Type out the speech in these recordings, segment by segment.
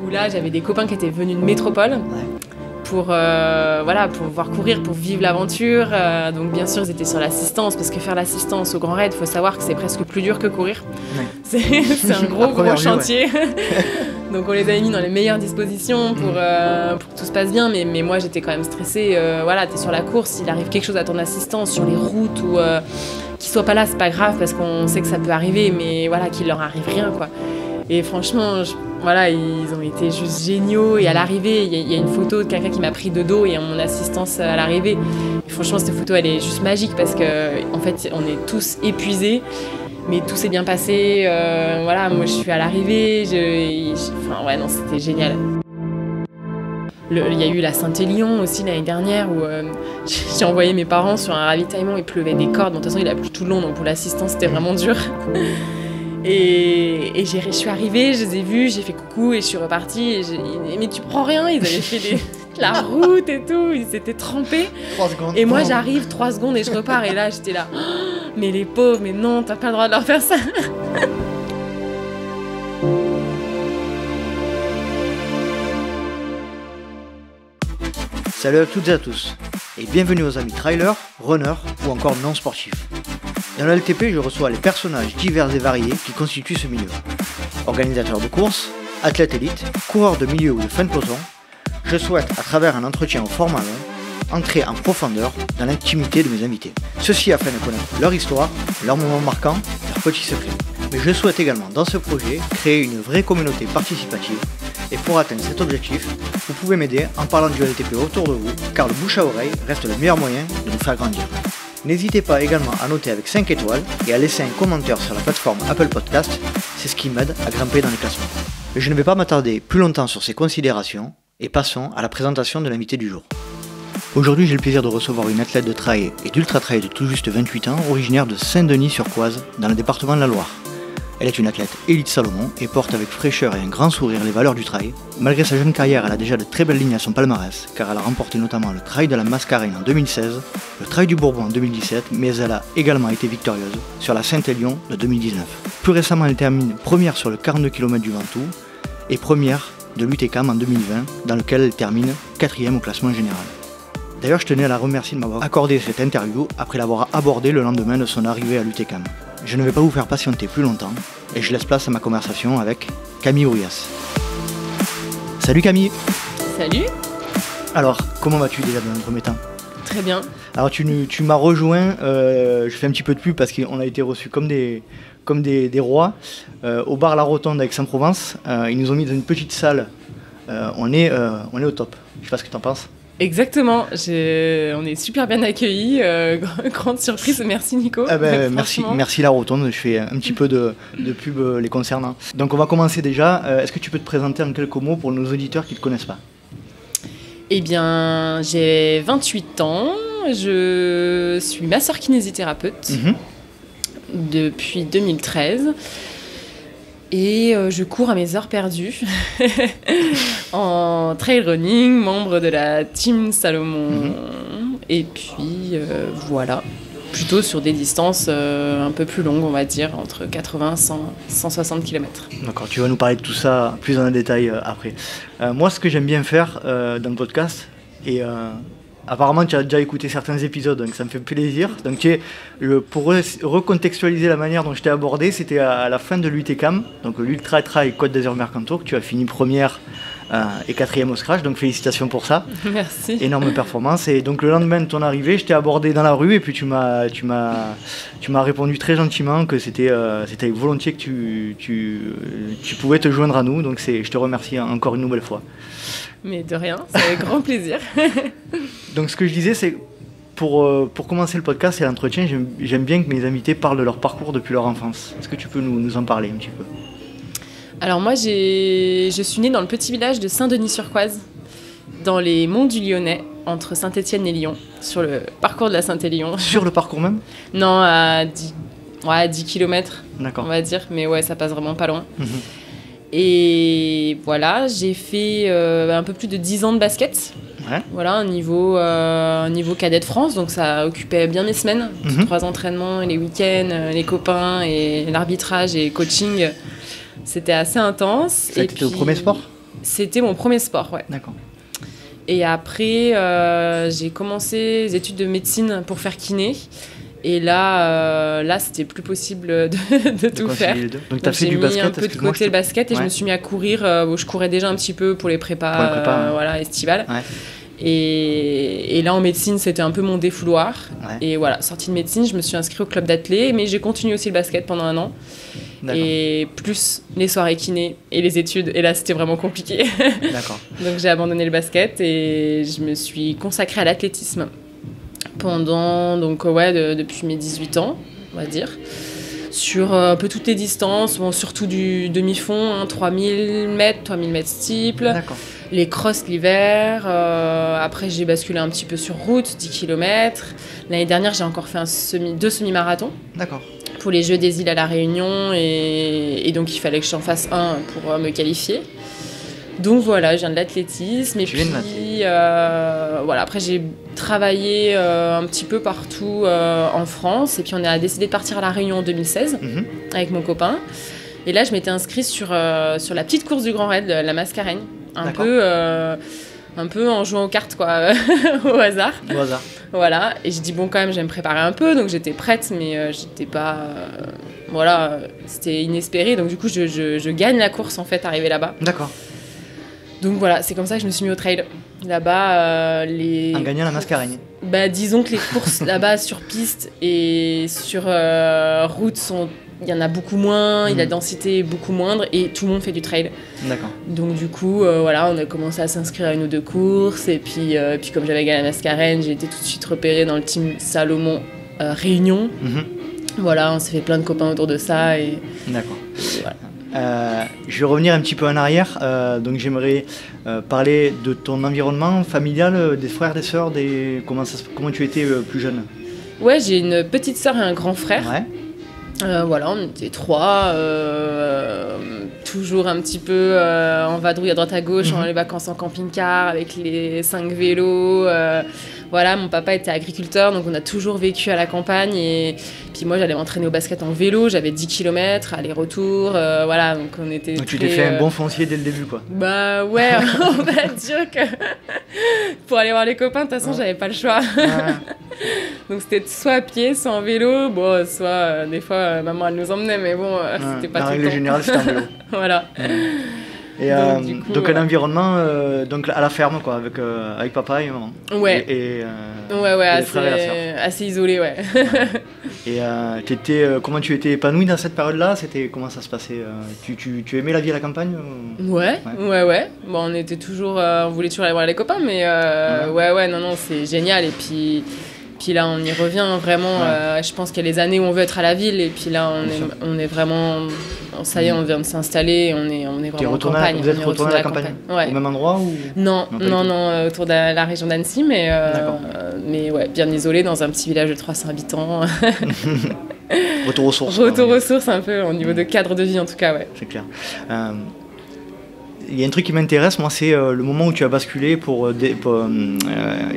Où là, j'avais des copains qui étaient venus de métropole pour pouvoir courir, pour vivre l'aventure. Donc bien sûr, ils étaient sur l'assistance, parce que faire l'assistance au Grand Raid, il faut savoir que c'est presque plus dur que courir. Ouais. C'est un gros chantier. Donc on les avait mis dans les meilleures dispositions pour que tout se passe bien, mais moi j'étais quand même stressée. T'es sur la course, il arrive quelque chose à ton assistance sur les routes ou qu'il soit pas là, c'est pas grave parce qu'on sait que ça peut arriver, mais voilà, qu'il leur arrive rien, quoi. Et franchement, ils ont été juste géniaux. Et à l'arrivée, il y a une photo de quelqu'un qui m'a pris de dos et mon assistance à l'arrivée. Et franchement, cette photo, elle est juste magique parce qu'en fait, on est tous épuisés. Mais tout s'est bien passé. Moi, je suis à l'arrivée. C'était génial. Il y a eu la Saint-Élion aussi l'année dernière où j'ai envoyé mes parents sur un ravitaillement. Il pleuvait des cordes. Bon, de toute façon, il a plu tout le long. Donc pour l'assistance, c'était vraiment dur. Et je suis arrivée, je les ai vus, j'ai fait coucou et je suis repartie. Mais tu prends rien, ils avaient fait la route et tout, ils s'étaient trempés. 3 secondes. Et moi j'arrive 3 secondes et je repars. Et là j'étais là, oh, mais les pauvres, mais non, t'as pas le droit de leur faire ça. Salut à toutes et à tous, et bienvenue aux amis trailers, runners ou encore non sportifs. Dans le LTP, je reçois les personnages divers et variés qui constituent ce milieu. Organisateurs de courses, athlètes élites, coureurs de milieu ou de fin de peloton, je souhaite, à travers un entretien au format long, entrer en profondeur dans l'intimité de mes invités. Ceci afin de connaître leur histoire, leurs moments marquants, leurs petits secrets. Mais je souhaite également, dans ce projet, créer une vraie communauté participative. Et pour atteindre cet objectif, vous pouvez m'aider en parlant du LTP autour de vous, car le bouche à oreille reste le meilleur moyen de nous faire grandir. N'hésitez pas également à noter avec 5 étoiles et à laisser un commentaire sur la plateforme Apple Podcast, c'est ce qui m'aide à grimper dans les classements. Mais je ne vais pas m'attarder plus longtemps sur ces considérations et passons à la présentation de l'invité du jour. Aujourd'hui, j'ai le plaisir de recevoir une athlète de trail et d'ultra trail de tout juste 28 ans, originaire de Saint-Denis-sur-Coise, dans le département de la Loire. Elle est une athlète élite Salomon et porte avec fraîcheur et un grand sourire les valeurs du trail. Malgré sa jeune carrière, elle a déjà de très belles lignes à son palmarès, car elle a remporté notamment le Trail de la Mascarene en 2016, le Trail du Bourbon en 2017, mais elle a également été victorieuse sur la Saint-Élion de 2019. Plus récemment, elle termine première sur le 42 km du Ventoux et première de l'UTCAM en 2020, dans lequel elle termine 4e au classement général. D'ailleurs, je tenais à la remercier de m'avoir accordé cette interview après l'avoir abordée le lendemain de son arrivée à l'UTCAM. Je ne vais pas vous faire patienter plus longtemps et je laisse place à ma conversation avec Camille Ourias. Salut Camille. Salut. Alors, comment vas-tu déjà dans un premier temps? Très bien. Alors tu m'as rejoint, je fais un petit peu de pub parce qu'on a été reçus comme des rois au bar La Rotonde à Aix-en-Provence. Ils nous ont mis dans une petite salle, on est au top. Je sais pas ce que tu en penses. Exactement, on est super bien accueillis, grande surprise, merci Nico. Merci La Rotonde, je fais un petit peu de pub les concernant. Donc on va commencer déjà, est-ce que tu peux te présenter en quelques mots pour nos auditeurs qui ne te connaissent pas? Eh bien, j'ai 28 ans, je suis masseur kinésithérapeute depuis 2013. Et je cours à mes heures perdues en trail running, membre de la team Salomon. Et puis voilà, plutôt sur des distances un peu plus longues, on va dire, entre 80 et 160 km. D'accord, tu vas nous parler de tout ça plus en détail après. Moi, ce que j'aime bien faire dans le podcast, et apparemment tu as déjà écouté certains épisodes, donc ça me fait plaisir. Donc pour recontextualiser la manière dont je t'ai abordé, c'était à la fin de l'UTCAM, donc l'Ultra Trail Côte d'Azur Mercantour, que tu as fini première et 4e au scratch, donc félicitations pour ça. Merci. Énorme performance. Et donc le lendemain de ton arrivée, je t'ai abordé dans la rue et puis tu m'as répondu très gentiment que c'était avec volontiers que tu pouvais te joindre à nous. Donc je te remercie encore une nouvelle fois. Mais de rien, c'est avec grand plaisir. Donc ce que je disais, c'est pour commencer le podcast et l'entretien, j'aime bien que mes invités parlent de leur parcours depuis leur enfance. Est-ce que tu peux nous en parler un petit peu? Alors moi, je suis née dans le petit village de Saint-Denis-sur-Coise, dans les monts du Lyonnais, entre Saint-Étienne et Lyon, sur le parcours de la Saint-Élion. Sur le parcours même? Non, à 10 km, D'accord. On va dire, mais ouais, ça passe vraiment pas loin. Et voilà, j'ai fait un peu plus de 10 ans de basket. Ouais. Voilà, un niveau cadet de France, donc ça occupait bien mes semaines. 3 entraînements, et les week-ends, les copains, et l'arbitrage et le coaching. C'était assez intense. Ça a été ton premier sport? C'était mon premier sport, ouais. D'accord. Et après, j'ai commencé les études de médecine pour faire kiné. Et là, c'était plus possible de tout faire. Donc, tu as fait du basket. J'ai mis un peu de côté le basket et je me suis mis à courir. Je courais déjà un petit peu pour les prépas, voilà, estivales. Ouais. Et là, en médecine, c'était un peu mon défouloir. Ouais. Et voilà, sortie de médecine, je me suis inscrite au club d'athlé, mais j'ai continué aussi le basket pendant 1 an. D'accord. Et plus les soirées kiné et les études. Et là, c'était vraiment compliqué. D'accord. Donc, j'ai abandonné le basket et je me suis consacrée à l'athlétisme pendant, depuis mes 18 ans, on va dire. Sur un peu toutes les distances, surtout du demi-fond, 3000 mètres, 3000 mètres steeple. D'accord. Les crosses l'hiver. Après, j'ai basculé un petit peu sur route, 10 km. L'année dernière, j'ai encore fait 2 semi-marathons. D'accord. Pour les Jeux des îles à La Réunion. Et donc, il fallait que j'en fasse un pour me qualifier. Donc voilà, je viens de l'athlétisme. Et puis, voilà, après, j'ai travaillé un petit peu partout en France. Et puis, on a décidé de partir à La Réunion en 2016 avec mon copain. Et là, je m'étais inscrite sur la petite course du Grand Raid, la Mascareigne. Un peu en jouant aux cartes, quoi, au hasard. Au hasard. Voilà, et je dis bon, quand même, je vais me préparer un peu, donc j'étais prête, mais j'étais pas... voilà, c'était inespéré, donc du coup, je gagne la course, en fait, arrivée là-bas. D'accord. Donc voilà, c'est comme ça que je me suis mis au trail. Là-bas, En gagnant la Mascareigne. Disons que les courses là-bas sur piste et sur route il y en a beaucoup moins, la densité est beaucoup moindre et tout le monde fait du trail. D'accord. Donc du coup, voilà, on a commencé à s'inscrire à 1 ou 2 courses et puis comme j'avais gagné la Mascareigne, j'ai été tout de suite repérée dans le team Salomon Réunion. Voilà, on s'est fait plein de copains autour de ça et... D'accord. Et voilà. Je vais revenir un petit peu en arrière, donc j'aimerais parler de ton environnement familial, des frères, des sœurs, comment tu étais plus jeune. Ouais, j'ai une petite sœur et un grand frère. Ouais. Voilà, on était 3, toujours un petit peu en vadrouille à droite à gauche, les vacances en camping-car avec les 5 vélos. Voilà, mon papa était agriculteur, donc on a toujours vécu à la campagne. Et puis moi, j'allais m'entraîner au basket en vélo, j'avais 10 km, aller-retour. Voilà, donc on était. Donc tu t'es fait un bon foncier dès le début, quoi. Bah ouais, on va dire que pour aller voir les copains, de toute façon, j'avais pas le choix. Donc c'était soit à pied, soit en vélo, bon, soit des fois maman elle nous emmenait, mais bon, c'était pas tout le temps. En règle générale, c'était en vélo. Voilà. Et donc un environnement donc à la ferme, quoi, avec papa et maman. Ouais. Et assez isolé, ouais. Et comment tu étais épanouie dans cette période-là? Comment ça se passait? Tu aimais la vie à la campagne? Ouais. Bon, on voulait toujours aller voir les copains, mais non, c'est génial. Et puis là, on y revient vraiment. Je pense qu'il y a les années où on veut être à la ville, et puis là, on est vraiment. Ça y est, on vient de s'installer, on est vraiment en campagne. Vous êtes retourné à la campagne, au même endroit ou... Non, autour de la région d'Annecy, mais ouais, bien isolé dans un petit village de 300 habitants. Retour aux sources. Retour aux sources un peu, au niveau de cadre de vie en tout cas, ouais. C'est clair. Il y a un truc qui m'intéresse, moi, c'est le moment où tu as basculé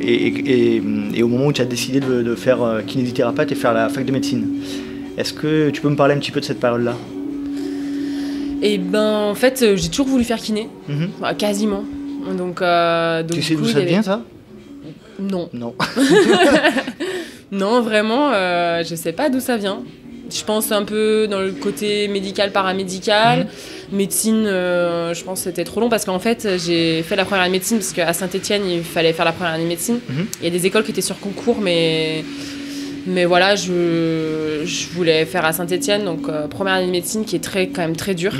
et au moment où tu as décidé de faire kinésithérapeute et faire la fac de médecine. Est-ce que tu peux me parler un petit peu de cette période-là? Eh ben, en fait, j'ai toujours voulu faire kiné, quasiment. Donc, tu sais d'où ça vient, ça? Non. Non, vraiment, je sais pas d'où ça vient. Je pense un peu dans le côté médical, paramédical. Médecine, je pense que c'était trop long parce qu'en fait, j'ai fait la première année de médecine parce qu'à Saint-Étienne, il fallait faire la première année de médecine. Il y a des écoles qui étaient sur concours, mais voilà, je voulais faire à Saint-Étienne, donc première année de médecine qui est quand même très dure.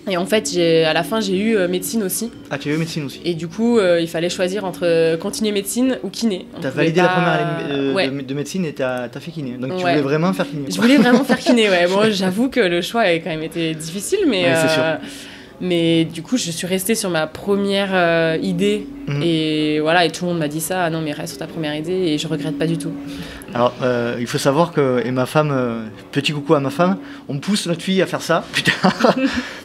Et en fait, à la fin, j'ai eu médecine aussi. Ah, tu as eu médecine aussi. Et du coup, il fallait choisir entre continuer médecine ou kiné. Tu as validé la première année de médecine et tu as fait kiné. Donc tu voulais vraiment faire kiné. Je voulais vraiment faire kiné, ouais. Bon, j'avoue que le choix a quand même été difficile, mais... Ouais, c'est sûr. Mais du coup, je suis restée sur ma première idée. Et voilà, et tout le monde m'a dit ça. Ah non, mais reste sur ta première idée, et je regrette pas du tout. Alors, il faut savoir que, et ma femme, petit coucou à ma femme, on pousse notre fille à faire ça plus tard.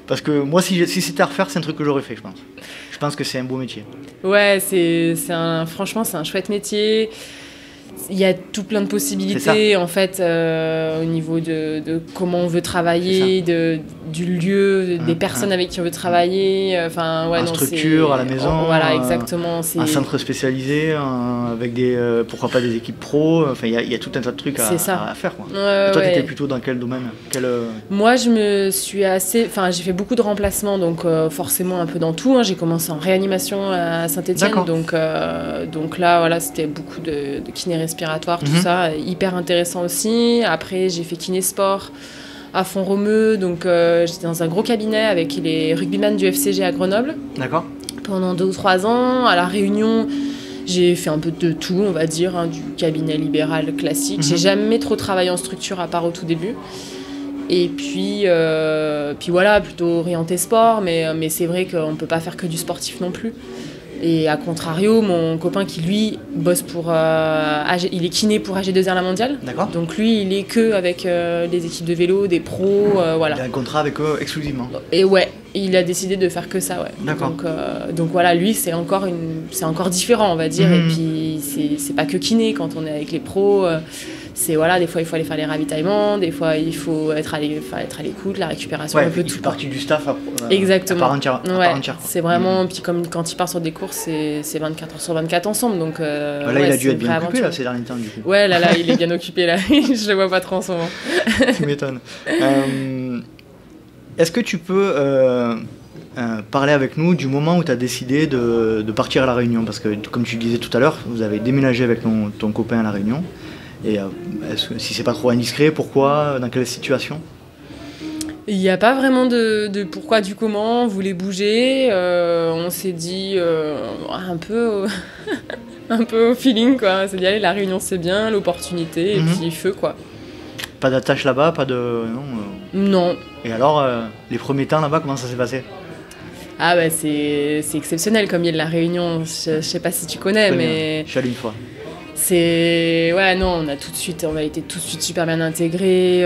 Parce que moi, si c'était à refaire, c'est un truc que j'aurais fait, je pense. Je pense que c'est un beau métier. Ouais, franchement, c'est un chouette métier. Il y a tout plein de possibilités en fait au niveau de comment on veut travailler, du lieu, des personnes avec qui on veut travailler. Enfin, ouais, structure à la maison. Voilà, exactement. Un centre spécialisé avec pourquoi pas des équipes pro. Enfin, il y a tout un tas de trucs à faire. Quoi. Et toi, tu étais plutôt dans quel domaine? Moi, j'ai fait beaucoup de remplacements, donc forcément un peu dans tout. Hein. J'ai commencé en réanimation à Saint-Étienne, donc là, voilà, c'était beaucoup de kiné respiratoire, tout ça, hyper intéressant aussi. Après, j'ai fait kiné sport à Font-Romeu, donc j'étais dans un gros cabinet avec les rugbyman du FCG à Grenoble. D'accord. Pendant 2 ou 3 ans. À La Réunion, j'ai fait un peu de tout, on va dire, hein, du cabinet libéral classique. J'ai jamais trop travaillé en structure à part au tout début. Et puis voilà, plutôt orienté sport, mais c'est vrai qu'on ne peut pas faire que du sportif non plus. Et à contrario, mon copain qui lui bosse pour il est kiné pour AG2R La Mondiale. D'accord. Donc lui, il est que avec les équipes de vélo, des pros, voilà. Il a un contrat avec eux exclusivement. Et ouais, il a décidé de faire que ça, ouais. D'accord. Donc voilà, lui c'est encore différent, on va dire. Et puis c'est pas que kiné quand on est avec les pros. Voilà, des fois il faut aller faire les ravitaillements, des fois il faut être à l'écoute, la récupération, un peu tout. Il fait partie du staff exactement. À part entière. C'est vraiment, puis comme quand il part sur des courses, c'est 24 heures sur 24 ensemble. Donc, là il a dû être bien occupé ces derniers temps du coup. Ouais, là il est bien occupé là, je le vois pas trop en ce moment. Tu m'étonnes. Est-ce que tu peux parler avec nous du moment où tu as décidé de partir à La Réunion? Parce que comme tu disais tout à l'heure, vous avez déménagé avec ton copain à La Réunion. Et si c'est pas trop indiscret, pourquoi? Dans quelle situation? Il n'y a pas vraiment de pourquoi, du comment. On voulait bouger. On s'est dit un peu au feeling, quoi. On s'est dit, allez, La Réunion, c'est bien, l'opportunité, et puis feu, quoi. Pas d'attache là-bas, pas de... Non. Et alors, les premiers temps là-bas, comment ça s'est passé? Ah bah c'est exceptionnel comme île de La Réunion. Je sais pas si tu connais, mais... Je suis allé une fois. Ouais, non, on a été tout de suite super bien intégrés,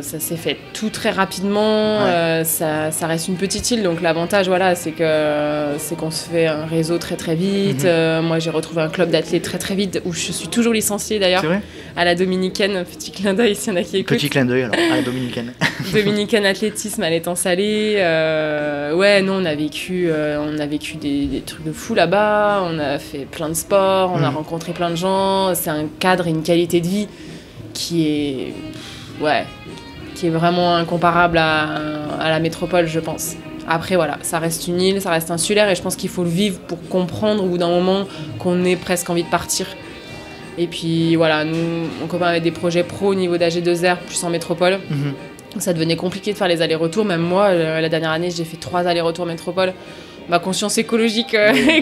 ça s'est fait tout très rapidement, ça reste une petite île, donc l'avantage, voilà, c'est qu'on se fait un réseau très très vite. Moi j'ai retrouvé un club d'athlètes très très vite, où je suis toujours licenciée d'ailleurs. C'est vrai ? À la Dominicaine, petit clin d'œil s'il y en a qui écoutent. Petit clin d'œil alors, à la Dominicaine. Dominicaine athlétisme à l'étang salé. Ouais, non, on a vécu des trucs de fou là-bas, on a fait plein de sports, on a rencontré plein de gens. C'est un cadre et une qualité de vie qui est vraiment incomparable à la métropole, je pense. Après, voilà, ça reste une île, ça reste insulaire, et je pense qu'il faut le vivre pour comprendre au bout d'un moment qu'on ait presque envie de partir. Et puis voilà, nous, mon copain avait des projets pro au niveau d'AG2R, plus en métropole. Ça devenait compliqué de faire les allers-retours. Même moi, la dernière année, j'ai fait 3 allers-retours métropole. Ma conscience écologique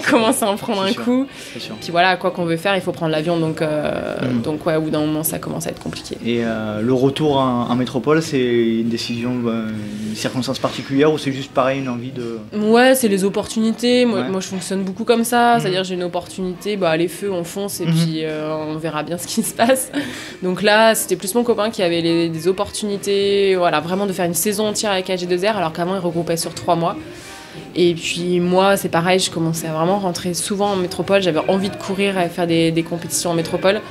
commence à en prendre un coup. Puis voilà, quoi qu'on veut faire, il faut prendre l'avion. Donc ouais, au bout d'un moment, ça commence à être compliqué. Et le retour en métropole, c'est une décision, une circonstance particulière, ou c'est juste pareil, une envie de... Ouais, c'est les opportunités. Moi, je fonctionne beaucoup comme ça. C'est-à-dire, j'ai une opportunité, les feux, on fonce, et puis on verra bien ce qui se passe. Donc là, c'était plus mon copain qui avait des opportunités, voilà, vraiment de faire une saison entière avec AG2R, alors qu'avant, il regroupait sur 3 mois. Et puis moi, c'est pareil, je commençais à vraiment rentrer souvent en métropole. J'avais envie de courir et faire des compétitions en métropole.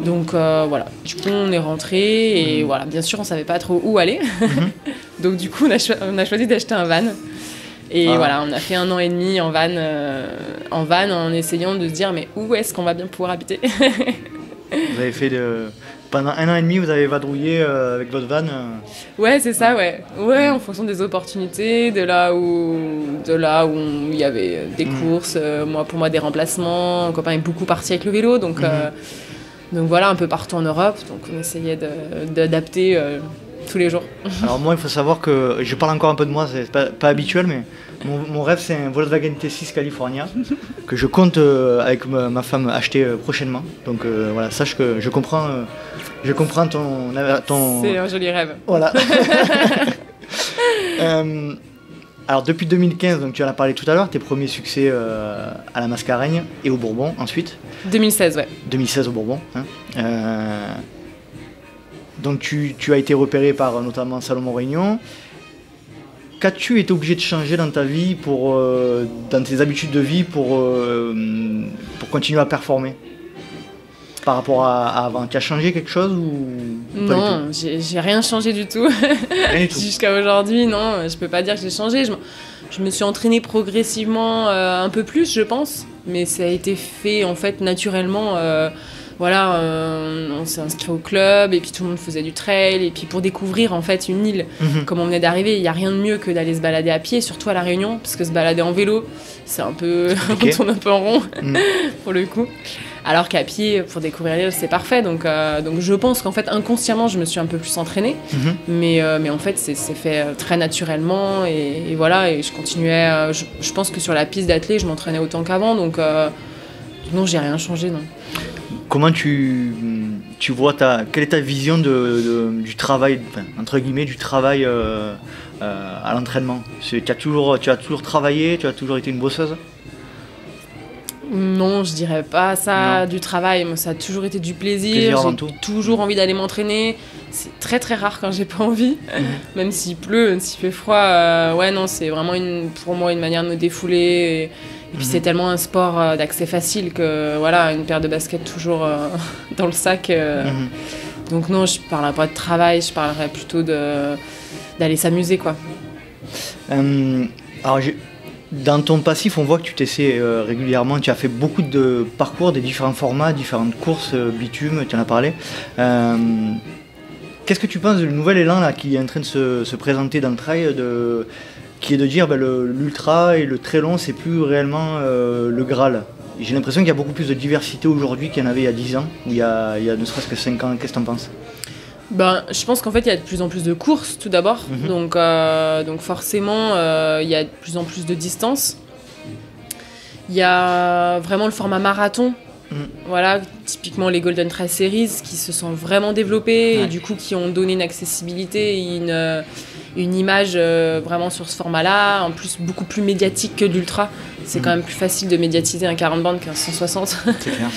Donc voilà, du coup on est rentré et voilà, bien sûr on savait pas trop où aller. Donc du coup on a choisi d'acheter un van. Et voilà, on a fait 1 an et demi en van en essayant de se dire mais où est-ce qu'on va bien pouvoir habiter. Vous avez fait pendant 1 an et demi, vous avez vadrouillé avec votre van Ouais, c'est ça, ouais. Ouais, en fonction des opportunités, de là où il y avait des courses, pour moi des remplacements. Mon copain est beaucoup parti avec le vélo, donc voilà, un peu partout en Europe. Donc on essayait d'adapter tous les jours. Alors moi, il faut savoir que, je parle encore un peu de moi, c'est pas habituel, mais mon rêve, c'est un Volkswagen T6 California que je compte avec ma femme acheter prochainement. Donc voilà, sache que je comprends ton... C'est un joli rêve. Voilà. Alors depuis 2015, donc tu en as parlé tout à l'heure, tes premiers succès à la Mascareigne et au Bourbon ensuite. 2016, ouais. 2016 au Bourbon. Donc tu as été repéré par notamment Salomon Réunion. Qu'as-tu été obligé de changer dans ta vie, dans tes habitudes de vie pour continuer à performer? par rapport à avant? Tu as changé quelque chose ou pas Non, j'ai rien changé du tout. Rien du tout. Jusqu'à aujourd'hui, non, je peux pas dire que j'ai changé. Je me suis entraînée progressivement un peu plus, je pense, mais ça a été fait en fait naturellement. Voilà, on s'est inscrit au club et puis tout le monde faisait du trail et puis pour découvrir en fait une île, comme on venait d'arriver, il y a rien de mieux que d'aller se balader à pied, surtout à La Réunion, parce que se balader en vélo, c'est un peu, on tourne un peu en rond pour le coup. Alors qu'à pied, pour découvrir l'île, c'est parfait. Donc je pense qu'en fait, inconsciemment, je me suis un peu plus entraînée. Mais en fait, c'est fait très naturellement. Et voilà, et je continuais. Je pense que sur la piste d'athlée, je m'entraînais autant qu'avant. Donc non, j'ai rien changé, non. Comment tu vois quelle est ta vision du travail, enfin, entre guillemets, du travail à l'entraînement? Tu as toujours travaillé, tu as toujours été une bosseuse? Non, je dirais pas ça, Non. du travail. Moi, ça a toujours été du plaisir. Plaisir avant J'ai tout. toujours envie d'aller m'entraîner. C'est très très rare quand j'ai pas envie. Même s'il pleut, même s'il fait froid. Ouais, non, c'est vraiment pour moi une manière de me défouler. Et puis c'est tellement un sport d'accès facile que voilà, une paire de baskets toujours dans le sac. Donc non, je parlerai pas de travail, je parlerai plutôt d'aller s'amuser, quoi. Alors, dans ton passif, on voit que tu t'essaies régulièrement. Tu as fait beaucoup de parcours, des différents formats, différentes courses, bitume, tu en as parlé. Qu'est-ce que tu penses du nouvel élan là, qui est en train de se présenter dans le trail, qui est de dire l'ultra et le très long, c'est plus réellement le Graal? J'ai l'impression qu'il y a beaucoup plus de diversité aujourd'hui qu'il y en avait il y a 10 ans, ou il y a ne serait-ce que 5 ans. Qu'est-ce que tu en penses? Je pense qu'en fait, il y a de plus en plus de courses, tout d'abord. Donc forcément, il y a de plus en plus de distance. Il y a vraiment le format marathon. Voilà, typiquement les Golden Trail Series qui se sont vraiment développés et du coup qui ont donné une accessibilité et une image vraiment sur ce format-là. En plus, beaucoup plus médiatique que l'ultra. C'est quand même plus facile de médiatiser un 40 bandes qu'un 160. C'est clair.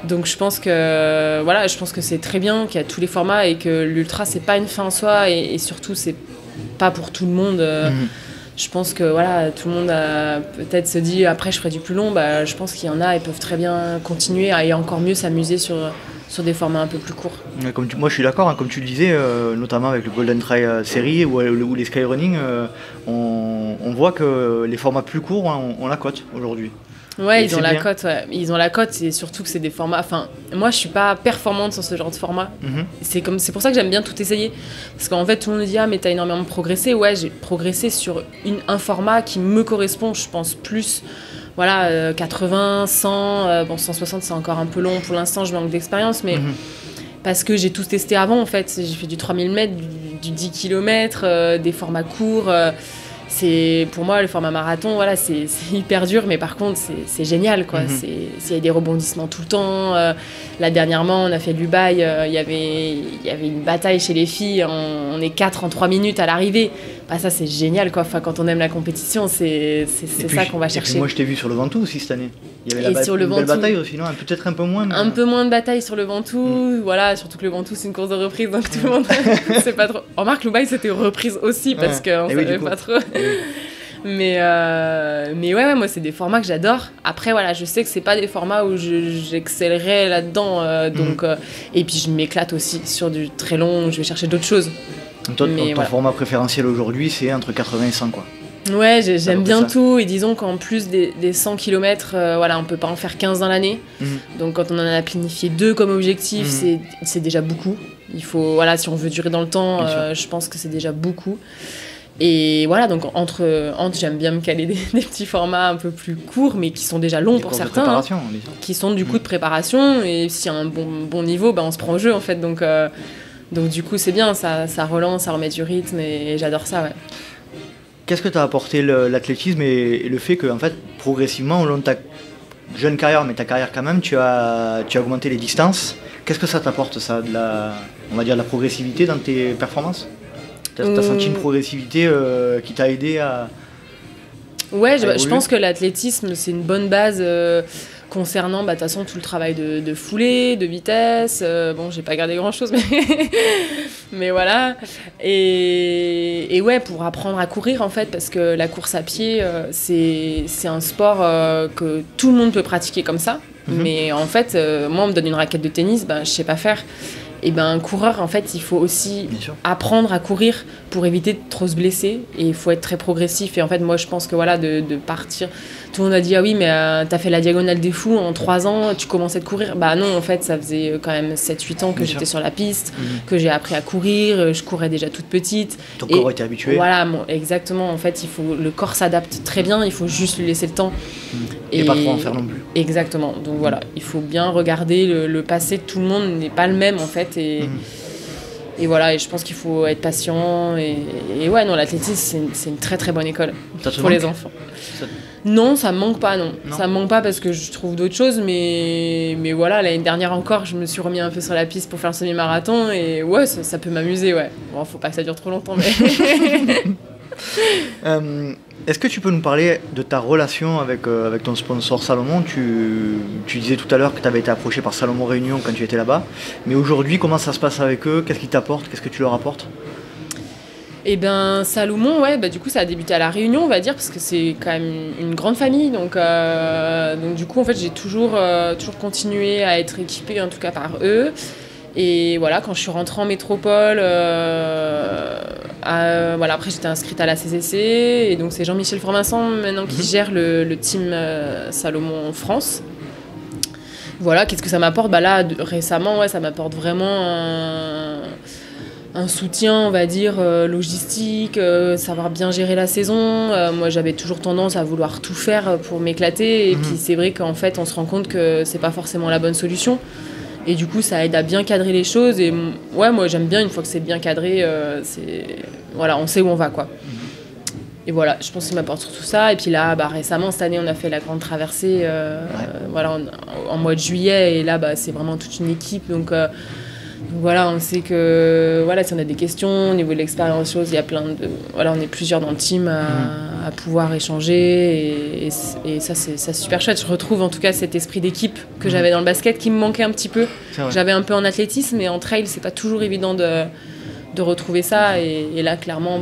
Donc je pense que c'est très bien qu'il y a tous les formats et que l'ultra c'est pas une fin en soi et surtout c'est pas pour tout le monde. Je pense que voilà, tout le monde a peut-être se dit après je ferai du plus long. Je pense qu'il y en a, ils peuvent très bien continuer et encore mieux s'amuser sur des formats un peu plus courts. Moi je suis d'accord, hein, comme tu le disais, notamment avec le Golden Trail Series ou les Skyrunning, on voit que les formats plus courts, hein, on la cote aujourd'hui. Ouais, ils ont la cote, ouais. Ils ont la cote, et surtout que c'est des formats. Enfin, moi, je suis pas performante sur ce genre de format. C'est pour ça que j'aime bien tout essayer, parce qu'en fait, tout le monde dit mais t'as énormément progressé. Ouais, j'ai progressé sur un format qui me correspond, je pense plus. Voilà, 80, 100, 160 c'est encore un peu long pour l'instant, je manque d'expérience, mais parce que j'ai tout testé avant en fait. J'ai fait du 3000 mètres, du 10 km, des formats courts. Pour moi le format marathon, voilà, c'est hyper dur, mais par contre c'est génial, quoi. Il y a des rebondissements tout le temps. Là dernièrement on a fait Dubaï, il y avait une bataille chez les filles, on est 4 en 3 minutes à l'arrivée. Ça c'est génial, quoi. Enfin, quand on aime la compétition, c'est ça qu'on va chercher. Moi je t'ai vu sur le Ventoux aussi cette année. Il y avait une belle bataille aussi, non? Peut-être un peu moins. Mais... Un peu moins de bataille sur le Ventoux, voilà, surtout que le Ventoux c'est une course de reprise, donc tout le monde c'est pas trop. Remarque, Dubaï c'était reprise aussi parce qu'on savait pas trop. Mais ouais, moi c'est des formats que j'adore. Après voilà, je sais que c'est pas des formats où j'excellerai là-dedans, et puis je m'éclate aussi sur du très long, je vais chercher d'autres choses. Toi, ton format préférentiel aujourd'hui, c'est entre 80 et 100, quoi. Ouais, j'aime bien tout, et disons qu'en plus des 100 km, voilà, on peut pas en faire 15 dans l'année. Donc quand on en a planifié 2 comme objectif, c'est déjà beaucoup. Il faut, voilà, si on veut durer dans le temps, je pense que c'est déjà beaucoup. Et voilà, donc entre j'aime bien me caler des petits formats un peu plus courts, mais qui sont déjà longs pour certains, qui sont du coup de préparation, et s'il y a un bon niveau, on se prend au jeu en fait. Donc du coup c'est bien, ça relance, ça remet du rythme, et j'adore ça, ouais. Qu'est-ce que t'a apporté l'athlétisme et le fait que en fait, progressivement, au long de ta jeune carrière, mais ta carrière quand même, tu as augmenté les distances? Qu'est-ce que ça t'apporte, ça, on va dire de la progressivité dans tes performances? T'as senti une progressivité qui t'a aidé à... Ouais, je pense que l'athlétisme, c'est une bonne base concernant, de toute façon, tout le travail de foulée, de vitesse. J'ai pas gardé grand-chose, mais voilà. Et ouais, pour apprendre à courir, en fait, parce que la course à pied, c'est un sport que tout le monde peut pratiquer comme ça. Mais en fait, moi, on me donne une raquette de tennis, je sais pas faire. Et un coureur, en fait, il faut aussi apprendre à courir pour éviter de trop se blesser. Et il faut être très progressif. Et en fait, moi, je pense que de partir... Tout le monde a dit, ah oui, mais t'as fait la diagonale des fous en 3 ans, tu commençais de courir. Non, en fait, ça faisait quand même 7-8 ans que j'étais sur la piste, que j'ai appris à courir. Je courais déjà toute petite. Ton corps était habitué. Voilà, exactement. En fait, le corps s'adapte très bien. Il faut juste lui laisser le temps. Et pas trop en faire non plus. Exactement. Donc voilà, il faut bien regarder le passé de tout le monde n'est pas le même, en fait. Et voilà, et je pense qu'il faut être patient. Et ouais, non, l'athlétisme, c'est une très très bonne école pour les enfants. Non, ça me manque pas, non. Ça me manque pas parce que je trouve d'autres choses, mais voilà, l'année dernière encore, je me suis remis un peu sur la piste pour faire le semi-marathon, et ouais, ça peut m'amuser, ouais. Bon, faut pas que ça dure trop longtemps, mais... Est-ce que tu peux nous parler de ta relation avec ton sponsor Salomon ? Tu disais tout à l'heure que tu avais été approché par Salomon Réunion quand tu étais là-bas, mais aujourd'hui, comment ça se passe avec eux ? Qu'est-ce qu'ils t'apportent ? Qu'est-ce que tu leur apportes ? Salomon, ouais, du coup, ça a débuté à La Réunion, on va dire, parce que c'est quand même une grande famille. Donc du coup, en fait, j'ai toujours continué à être équipée, en tout cas par eux. Et voilà, quand je suis rentrée en métropole, après, j'étais inscrite à la CCC. Et donc, c'est Jean-Michel Fromensan, maintenant, qui gère le team Salomon en France. Voilà, qu'est-ce que ça m'apporte ? Là, récemment, ouais, ça m'apporte vraiment un soutien, on va dire, logistique, savoir bien gérer la saison. Moi, j'avais toujours tendance à vouloir tout faire pour m'éclater. Et puis, c'est vrai qu'en fait, on se rend compte que c'est pas forcément la bonne solution. Et du coup, ça aide à bien cadrer les choses. Et ouais, moi, j'aime bien, une fois que c'est bien cadré, on sait où on va, quoi. Et voilà, je pense qu'il m'apporte surtout ça. Et puis là, récemment, cette année, on a fait la grande traversée en mois de juillet. Et là, c'est vraiment toute une équipe. Donc voilà, on sait que si on a des questions au niveau de l'expérience, il y a plein de... on est plusieurs dans le team à pouvoir échanger. Et ça, c'est super chouette. Je retrouve en tout cas cet esprit d'équipe que j'avais dans le basket qui me manquait un petit peu. J'avais un peu en athlétisme, mais en trail, c'est pas toujours évident de retrouver ça. Et là, clairement...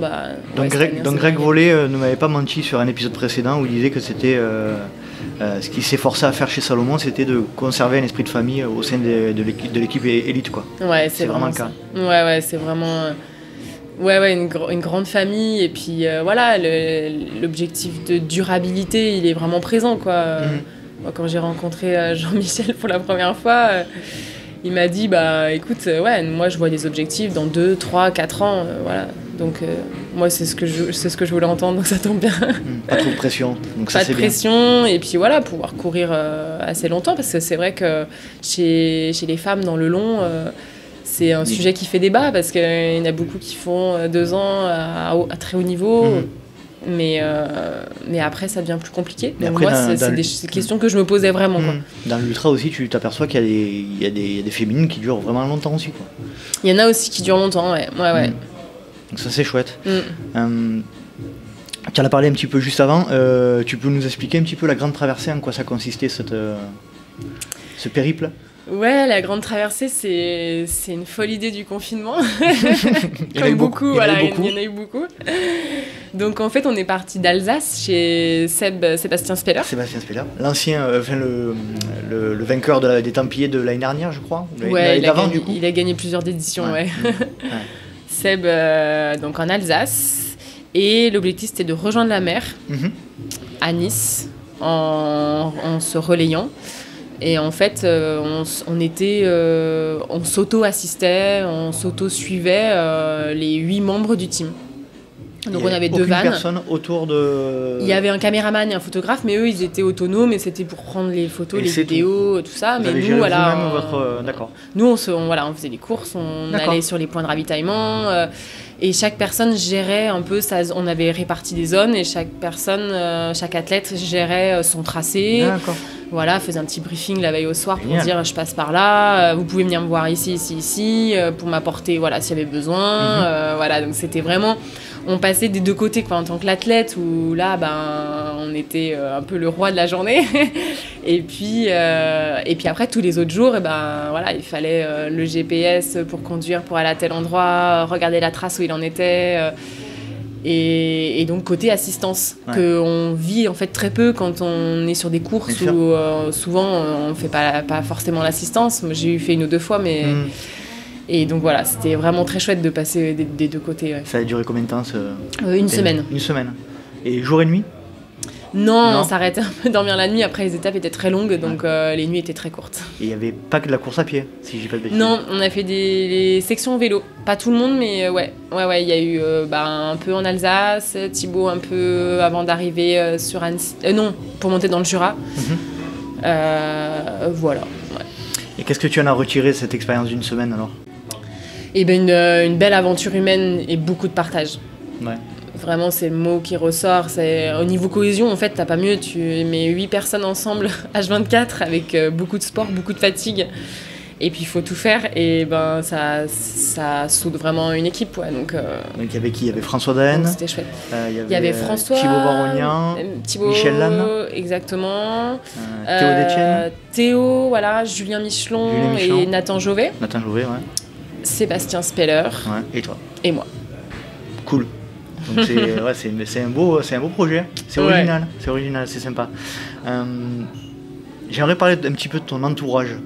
Greg Vollet ne m'avait pas menti sur un épisode précédent où il disait que c'était... ce qu'il s'efforçait à faire chez Salomon, c'était de conserver un esprit de famille au sein de l'équipe élite, quoi. Ouais, c'est vraiment le cas. Ouais, c'est vraiment... une grande famille. Et puis, l'objectif de durabilité, il est vraiment présent, quoi. Moi, quand j'ai rencontré Jean-Michel pour la première fois... il m'a dit, écoute, moi je vois des objectifs dans 2, 3, 4 ans, voilà. Donc moi c'est ce que je voulais entendre, donc ça tombe bien. Pas trop de pression, donc ça c'est bien. Pas de pression, et puis voilà, pouvoir courir assez longtemps, parce que c'est vrai que chez les femmes dans le long, c'est un sujet qui fait débat, parce qu'il y en a beaucoup qui font 2 ans à très haut niveau. Mais après ça devient plus compliqué. Donc après, moi c'est des questions que je me posais vraiment, quoi. Dans l'ultra aussi tu t'aperçois qu'il y a des féminines qui durent vraiment longtemps aussi, quoi. Il y en a aussi qui durent longtemps, ouais. Donc ça c'est chouette. Tu en as parlé un petit peu juste avant, tu peux nous expliquer un petit peu la grande traversée, en quoi ça consistait ce périple? Ouais, la grande traversée, c'est une folle idée du confinement. Il y en a eu beaucoup. Donc en fait, on est parti d'Alsace chez Sébastien Speller. Sébastien Speller, l'ancien, le vainqueur des Templiers de l'année dernière, je crois. Ouais, il a gagné plusieurs éditions, ouais. Seb, donc en Alsace. Et l'objectif, c'était de rejoindre la mer à Nice en se relayant. Et en fait, on s'auto-assistait, on s'auto-suivait les 8 membres du team. Donc on avait 2 vannes. Personne autour de... Il y avait un caméraman et un photographe, mais eux, ils étaient autonomes et c'était pour prendre les photos, les vidéos, tout ça. Mais nous, D'accord. Nous, on faisait les courses, on allait sur les points de ravitaillement. Et chaque personne gérait un peu, on avait réparti des zones et chaque athlète gérait son tracé. D'accord. Voilà, faisait un petit briefing la veille au soir pour dire je passe par là, vous pouvez venir me voir ici, pour m'apporter s'il y avait besoin. Voilà, donc c'était vraiment, on passait des 2 côtés, quoi, en tant que l'athlète où là on était un peu le roi de la journée. et puis après tous les autres jours, il fallait le GPS pour conduire, pour aller à tel endroit, regarder la trace où il en était. Et donc côté assistance, qu'on vit en fait très peu quand on est sur des courses où souvent on fait pas forcément l'assistance. Moi j'ai fait 1 ou 2 fois, mais... Et donc voilà, c'était vraiment très chouette de passer des 2 côtés. Ouais. Ça a duré combien de temps 1 semaine. 1 semaine. Et jour et nuit? Non, on s'arrêtait un peu dormir la nuit. Après, les étapes étaient très longues, donc les nuits étaient très courtes. Et il n'y avait pas que de la course à pied, si je dis pas de bêtises. Non, on a fait des sections vélo. Pas tout le monde, mais ouais. Il y a eu un peu en Alsace, Thibaut un peu avant d'arriver sur Annecy. Non, pour monter dans le Jura. Voilà. Ouais. Et qu'est-ce que tu en as retiré de cette expérience d'1 semaine alors? Eh ben une belle aventure humaine et beaucoup de partage. Ouais. Vraiment, c'est le mot qui ressort. Au niveau cohésion, en fait, t'as pas mieux. Tu mets 8 personnes ensemble, H24, avec beaucoup de sport, beaucoup de fatigue. Et puis, il faut tout faire. Et ben, ça soude vraiment une équipe. Ouais. Donc, il y avait qui? Il y avait François Daen. C'était chouette. Il y avait François. Thibaut Barognan. Michel Lannes. Exactement. Théo Détienne. Théo, voilà. Julien Michelon et Nathan Jovet. Nathan Jovet, ouais. Sébastien Speller. Ouais. Et toi? Et moi. Cool. Donc c'est un beau projet, c'est original, c'est sympa. J'aimerais parler un petit peu de ton entourage.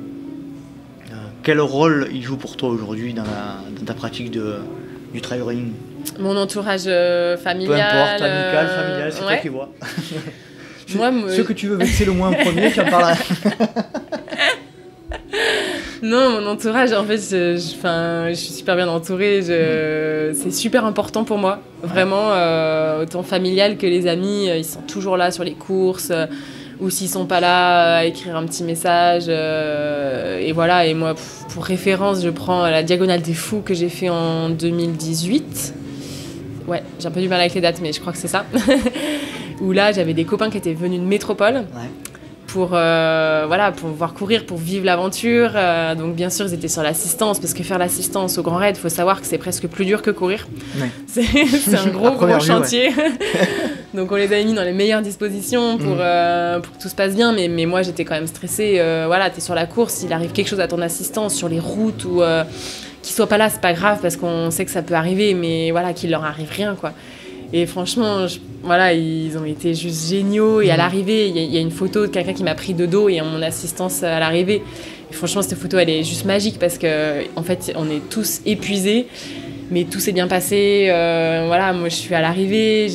Quel rôle il joue pour toi aujourd'hui dans ta pratique du trail running? Mon entourage familial. Peu importe, amical, familial, c'est toi qui vois. Ce que tu veux vexer le moins en premier, tu en parles. Non, mon entourage, en fait, je suis super bien entourée. C'est super important pour moi. Vraiment, autant familial que les amis, ils sont toujours là sur les courses. Ou s'ils sont pas là, à écrire un petit message. Et voilà, et moi, pour référence, je prends la Diagonale des Fous que j'ai fait en 2018. Ouais, j'ai un peu du mal avec les dates, mais je crois que c'est ça. Où là, j'avais des copains qui étaient venus de métropole. Ouais. Pour voir courir, pour vivre l'aventure. Donc bien sûr, ils étaient sur l'assistance, parce que faire l'assistance au Grand Raid, il faut savoir que c'est presque plus dur que courir. Ouais. C'est un gros chantier. Ouais. Donc on les avait mis dans les meilleures dispositions pour que tout se passe bien. Mais moi, j'étais quand même stressée. T'es sur la course, il arrive quelque chose à ton assistance sur les routes ou qu'il soit pas là, c'est pas grave, parce qu'on sait que ça peut arriver, mais voilà, qu'il leur arrive rien, quoi. Et franchement, ils ont été juste géniaux. Et à l'arrivée, il y a une photo de quelqu'un qui m'a pris de dos et mon assistance à l'arrivée. Et franchement, cette photo, elle est juste magique parce qu'en fait, on est tous épuisés. Mais tout s'est bien passé. Moi, je suis à l'arrivée.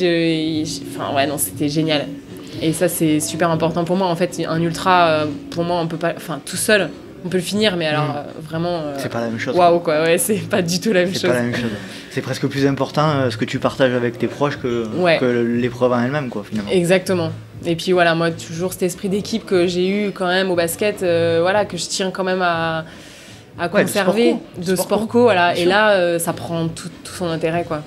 C'était génial. Et ça, c'est super important pour moi. En fait, un ultra, pour moi, on peut pas... Enfin, tout seul, on peut le finir, mais alors vraiment... c'est pas la même chose. Waouh, quoi. Ouais, c'est pas du tout la même chose. C'est pas la même chose. C'est presque plus important ce que tu partages avec tes proches que l'épreuve en elle-même, quoi, finalement. Exactement. Et puis voilà, moi, toujours cet esprit d'équipe que j'ai eu quand même au basket, que je tiens quand même à conserver, de sport co, voilà. Et là, ça prend tout son intérêt, quoi.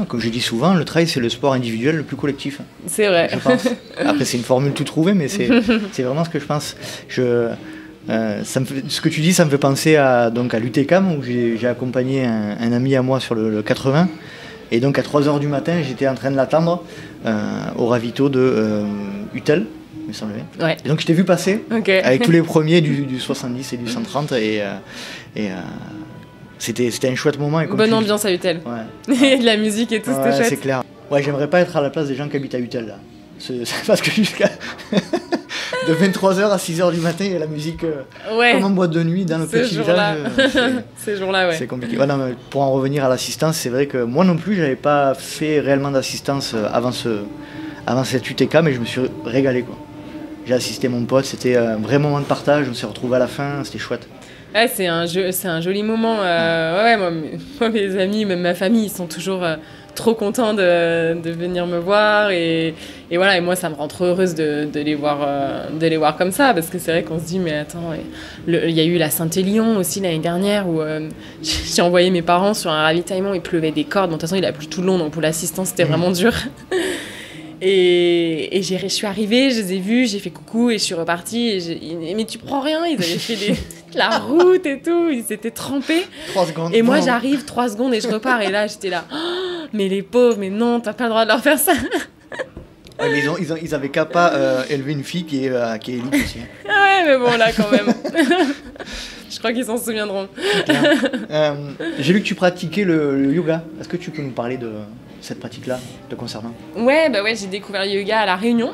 Comme je dis souvent, le trail, c'est le sport individuel le plus collectif. C'est vrai. Je pense. Après, c'est une formule tout trouvée, mais c'est vraiment ce que je pense. Ce que tu dis, ça me fait penser à l'UTCAM, où j'ai accompagné un ami à moi sur le 80. Et donc, à 3h du matin, j'étais en train de l'attendre au ravito de Utel, il me semblait. Ouais. Et donc, je t'ai vu passer avec tous les premiers du 70 et du 130. C'était un chouette moment. Et bonne ambiance à Utel. Ouais. Et de la musique et tout, c'était chouette. C'est clair. Ouais, j'aimerais pas être à la place des gens qui habitent à Utel, là. C'est parce que jusqu'à... de 23h à 6h du matin, il y a la musique comme en boîte de nuit dans le petit village. Ces jours-là, ouais. C'est compliqué. Ouais, non, mais pour en revenir à l'assistance, c'est vrai que moi non plus, j'avais pas fait réellement d'assistance avant cette UTK, mais je me suis régalé, quoi. J'ai assisté mon pote, c'était un vrai moment de partage, on s'est retrouvés à la fin, c'était chouette. Ouais, c'est un joli moment. Moi, mes amis, même ma famille, ils sont toujours trop contents de venir me voir. Et voilà, et moi, ça me rend trop heureuse de les voir comme ça. Parce que c'est vrai qu'on se dit, mais attends, il y a eu la Saint-Élion aussi l'année dernière où j'ai envoyé mes parents sur un ravitaillement, il pleuvait des cordes. Bon, de toute façon, il a plu tout le long, donc pour l'assistance, c'était vraiment dur. Et je suis arrivée, je les ai vus, j'ai fait coucou et je suis repartie. Mais tu prends rien, ils avaient fait la route et tout, ils étaient trempés. 3 secondes. Et moi j'arrive 3 secondes et je repars. Et là j'étais là, oh, mais les pauvres, mais non, t'as pas le droit de leur faire ça. Ouais, mais ils avaient qu'à pas élever une fille qui est élite aussi. Ouais, mais bon là quand même. Je crois qu'ils s'en souviendront. J'ai lu que tu pratiquais le yoga. Est-ce que tu peux nous parler de cette pratique-là, te concernant? Ouais, j'ai découvert le yoga à La Réunion.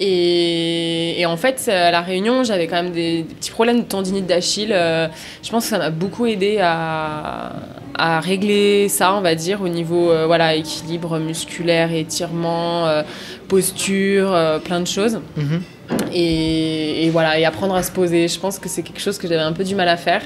Et en fait, à La Réunion, j'avais quand même des petits problèmes de tendinite d'Achille. Je pense que ça m'a beaucoup aidé à régler ça, on va dire, au niveau équilibre musculaire, étirement, posture, plein de choses. Et apprendre à se poser. Je pense que c'est quelque chose que j'avais un peu du mal à faire.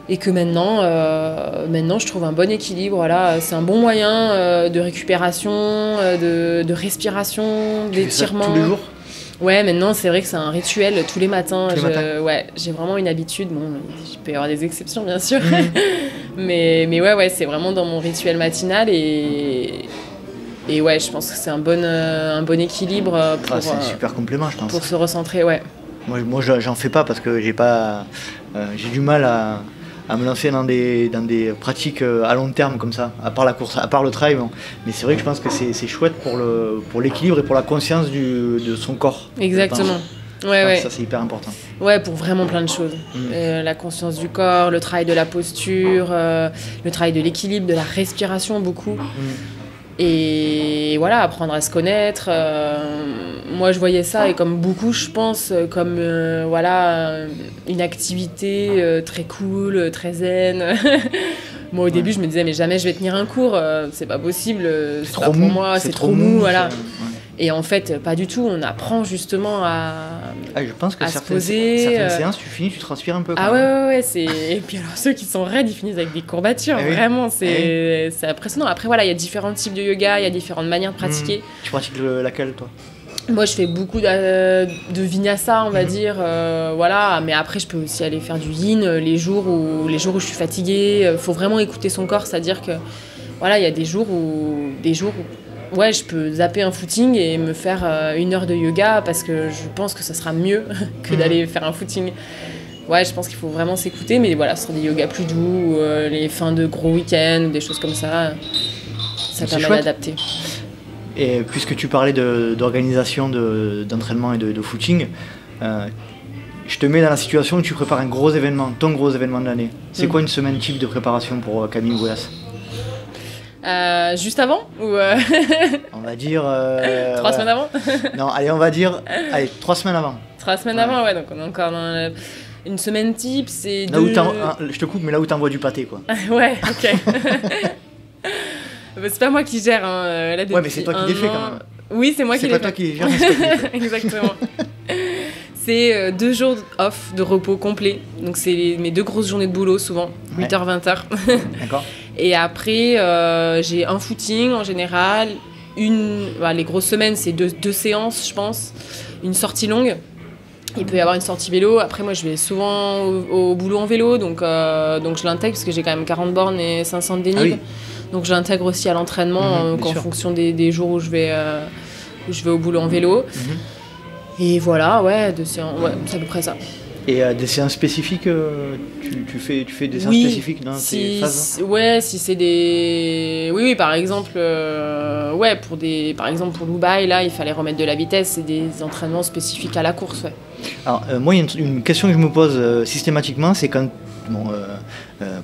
Et que maintenant, je trouve un bon équilibre. Voilà. C'est un bon moyen de récupération, de respiration, d'étirement. Tous les jours? Ouais, maintenant, c'est vrai que c'est un rituel tous les matins. Ouais, j'ai vraiment une habitude. Bon, il peut y avoir des exceptions, bien sûr. mais ouais, c'est vraiment dans mon rituel matinal. Et ouais, je pense que c'est un bon équilibre pour... c'est un super complément, je pense. Pour se recentrer, ouais. Moi j'en fais pas parce que j'ai du mal à me lancer dans des pratiques à long terme comme ça, à part la course, à part le trail. Bon. Mais c'est vrai que je pense que c'est chouette pour l'équilibre et pour la conscience de son corps. Exactement. Ouais. Ça, c'est hyper important. Ouais, pour vraiment plein de choses. La conscience du corps, le travail de la posture, le travail de l'équilibre, de la respiration, beaucoup. Et voilà, apprendre à se connaître. Moi, je voyais ça, et comme beaucoup, je pense, comme une activité très cool, très zen. Moi, au début, je me disais, mais jamais je vais tenir un cours, c'est pas possible, c'est pas pour moi, c'est trop mou, voilà. Et en fait, pas du tout. On apprend justement je pense que à se poser. Certaines séances, tu finis, tu transpires un peu. Ouais. Et puis alors, ceux qui sont raides, ils finissent avec des courbatures. Vraiment, c'est impressionnant. Après, il y a différents types de yoga, il y a différentes manières de pratiquer. Tu pratiques laquelle, toi? Moi, je fais beaucoup de vinyasa, on va dire. Mais après, je peux aussi aller faire du yin les jours où je suis fatiguée. Faut vraiment écouter son corps. C'est-à-dire que, il y a des jours où je peux zapper un footing et me faire 1 heure de yoga parce que je pense que ça sera mieux que d'aller faire un footing. Ouais, je pense qu'il faut vraiment s'écouter, mais ce sont des yogas plus doux, les fins de gros week-ends, des choses comme ça. Ça permet d'adapter. Et puisque tu parlais d'organisation, d'entraînement et de footing, je te mets dans la situation où tu prépares ton gros événement de l'année. C'est quoi une semaine type de préparation pour Camille Brouillas? Juste avant ou On va dire... 3 semaines avant. Non, on va dire 3 semaines avant. 3 semaines avant, ouais, donc on est encore dans une semaine type, c'est là je te coupe, mais là où t'envoies du pâté, quoi. Ouais, ok. C'est pas moi qui gère, là, depuis mais c'est toi qui les fais, quand même. Oui, c'est moi qui les fais. C'est pas toi qui gère. Exactement. C'est 2 jours off de repos complet. Donc c'est mes 2 grosses journées de boulot, souvent, 8h, 20h. D'accord. Et après, j'ai un footing en général. Les grosses semaines, c'est 2 séances, je pense. Une sortie longue. Il peut y avoir une sortie vélo. Après, moi, je vais souvent au boulot en vélo. Donc je l'intègre parce que j'ai quand même 40 bornes et 500 de dénive. Donc je l'intègre aussi à l'entraînement en fonction des jours où je vais au boulot en vélo. Et voilà, 2 séances, c'est à peu près ça. Et des séances spécifiques, tu fais des séances spécifiques dans tes phases? Ouais, si c'est des... Oui, par exemple, par exemple pour Dubaï, là, il fallait remettre de la vitesse, c'est des entraînements spécifiques à la course, ouais. Alors, moi, il y a une question que je me pose systématiquement, c'est quand,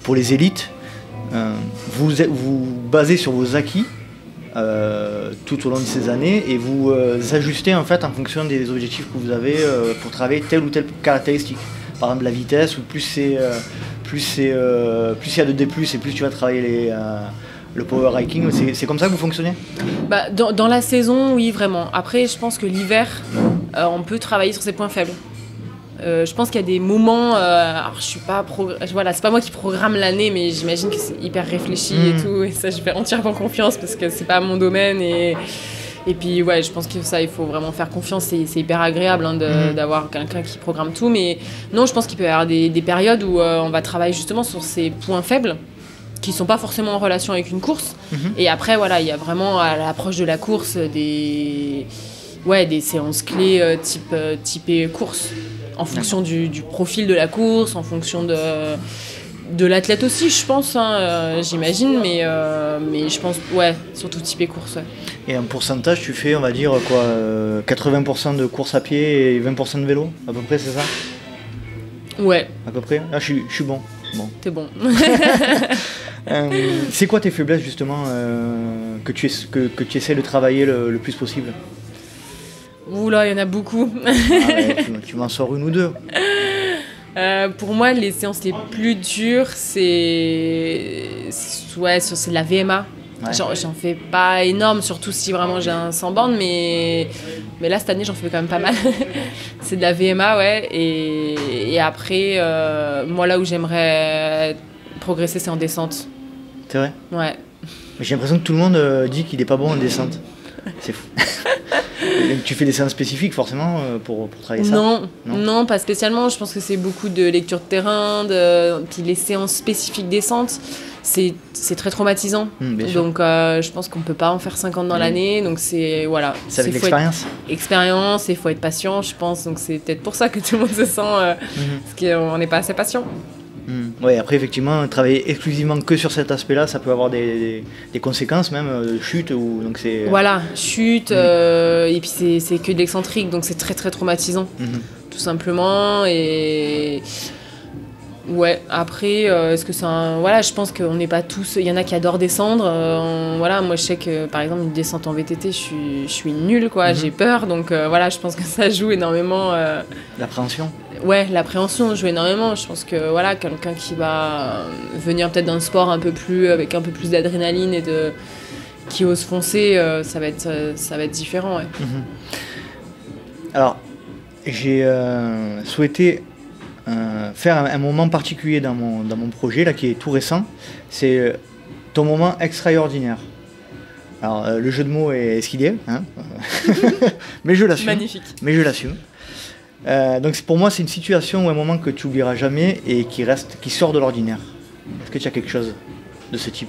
pour les élites, vous basez sur vos acquis tout au long de ces années et vous ajustez en fait en fonction des objectifs que vous avez pour travailler telle ou telle caractéristique. Par exemple la vitesse, ou plus il y a de D+, et plus tu vas travailler le power hiking. C'est comme ça que vous fonctionnez? Dans la saison, oui, vraiment. Après, je pense que l'hiver, on peut travailler sur ses points faibles. Je pense qu'il y a des moments, alors je suis pas c'est pas moi qui programme l'année, mais j'imagine que c'est hyper réfléchi et tout, et ça je fais entièrement confiance parce que c'est pas mon domaine, et puis je pense que ça il faut vraiment faire confiance, c'est hyper agréable d'avoir quelqu'un qui programme tout, mais non, je pense qu'il peut y avoir des périodes où on va travailler justement sur ces points faibles qui sont pas forcément en relation avec une course, et après il y a vraiment à l'approche de la course des séances clés typées course. En fonction du profil de la course, en fonction de l'athlète aussi, je pense, j'imagine, mais je pense, surtout typé course. Ouais. Et en pourcentage, tu fais, on va dire, 80% de course à pied et 20% de vélo, à peu près, c'est ça? Ouais. À peu près. Ah, je suis bon. T'es bon. C'est quoi tes faiblesses justement que tu essaies de travailler le plus possible? Oula, il y en a beaucoup. Ouais, tu m'en sors une ou deux. Pour moi, les séances les plus dures, c'est de la VMA. Ouais. J'en fais pas énorme, surtout si vraiment j'ai un sans borne, mais là, cette année, j'en fais quand même pas mal. C'est de la VMA, ouais. Et après, moi, là où j'aimerais progresser, c'est en descente. C'est vrai? Ouais. Mais j'ai l'impression que tout le monde dit qu'il est pas bon en descente. C'est fou. Tu fais des séances spécifiques forcément pour travailler ça? Non, pas spécialement. Je pense que c'est beaucoup de lecture de terrain, puis les séances spécifiques descente, c'est très traumatisant. Donc je pense qu'on peut pas en faire 50 dans l'année. Donc c'est voilà. C'est avec l'expérience. Expérience, il faut être patient, je pense. Donc c'est peut-être pour ça que tout le monde se sent parce qu'on n'est pas assez patient. Ouais, après effectivement, travailler exclusivement que sur cet aspect-là, ça peut avoir des conséquences même, chute ou donc c'est. Voilà, chute et puis c'est que de l'excentrique, donc c'est très très traumatisant, tout simplement. Et ouais, après, est-ce que c'est voilà, je pense qu'on n'est pas tous. Il y en a qui adorent descendre. Voilà, moi je sais que par exemple une descente en VTT, je suis nulle quoi, j'ai peur, donc voilà, je pense que ça joue énormément. L'appréhension. Ouais, l'appréhension joue énormément. Je pense que voilà, quelqu'un qui va venir peut-être d'un sport avec un peu plus d'adrénaline et qui ose foncer, ça va être différent. Ouais. Alors, j'ai souhaité faire un moment particulier dans mon projet là, qui est tout récent. C'est ton moment extraordinaire. Alors, le jeu de mots est ce qu'il est, hein. Mais je l'assume. Magnifique. Mais je l'assume. Donc pour moi c'est une situation ou un moment que tu oublieras jamais et qui sort de l'ordinaire. Est-ce que tu as quelque chose de ce type?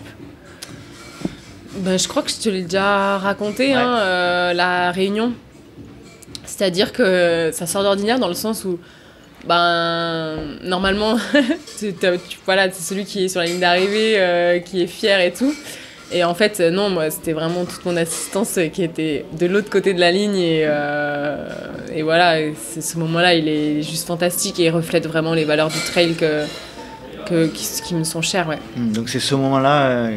Ben, je crois que je te l'ai déjà raconté, ouais. La réunion. C'est-à-dire que ça sort d'ordinaire dans le sens où normalement voilà, c'est celui qui est sur la ligne d'arrivée, qui est fier et tout. Et en fait, non, moi, c'était vraiment toute mon assistance qui était de l'autre côté de la ligne. Et voilà, ce moment-là, il est juste fantastique et il reflète vraiment les valeurs du trail qui me sont chères. Ouais. Donc c'est ce moment-là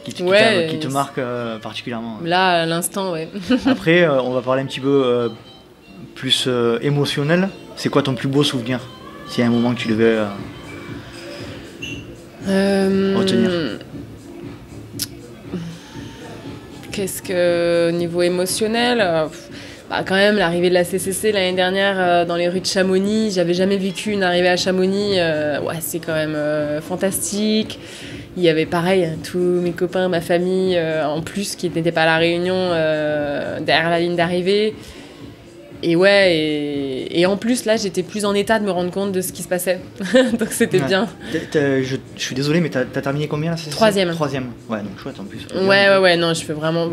qui te marque particulièrement. Là, à l'instant, ouais. Après, on va parler un petit peu plus émotionnel. C'est quoi ton plus beau souvenir? S'il y a un moment que tu devais retenir. Qu'est-ce que, au niveau émotionnel, quand même l'arrivée de la CCC l'année dernière dans les rues de Chamonix, j'avais jamais vécu une arrivée à Chamonix, ouais, c'est quand même fantastique. Il y avait pareil, tous mes copains, ma famille en plus qui n'étaient pas à la réunion derrière la ligne d'arrivée. Et ouais, et en plus là j'étais plus en état de me rendre compte de ce qui se passait, donc c'était bien. Je suis désolé, mais t'as terminé combien là? Troisième. Ouais, donc chouette en plus. Ouais, non, je fais vraiment,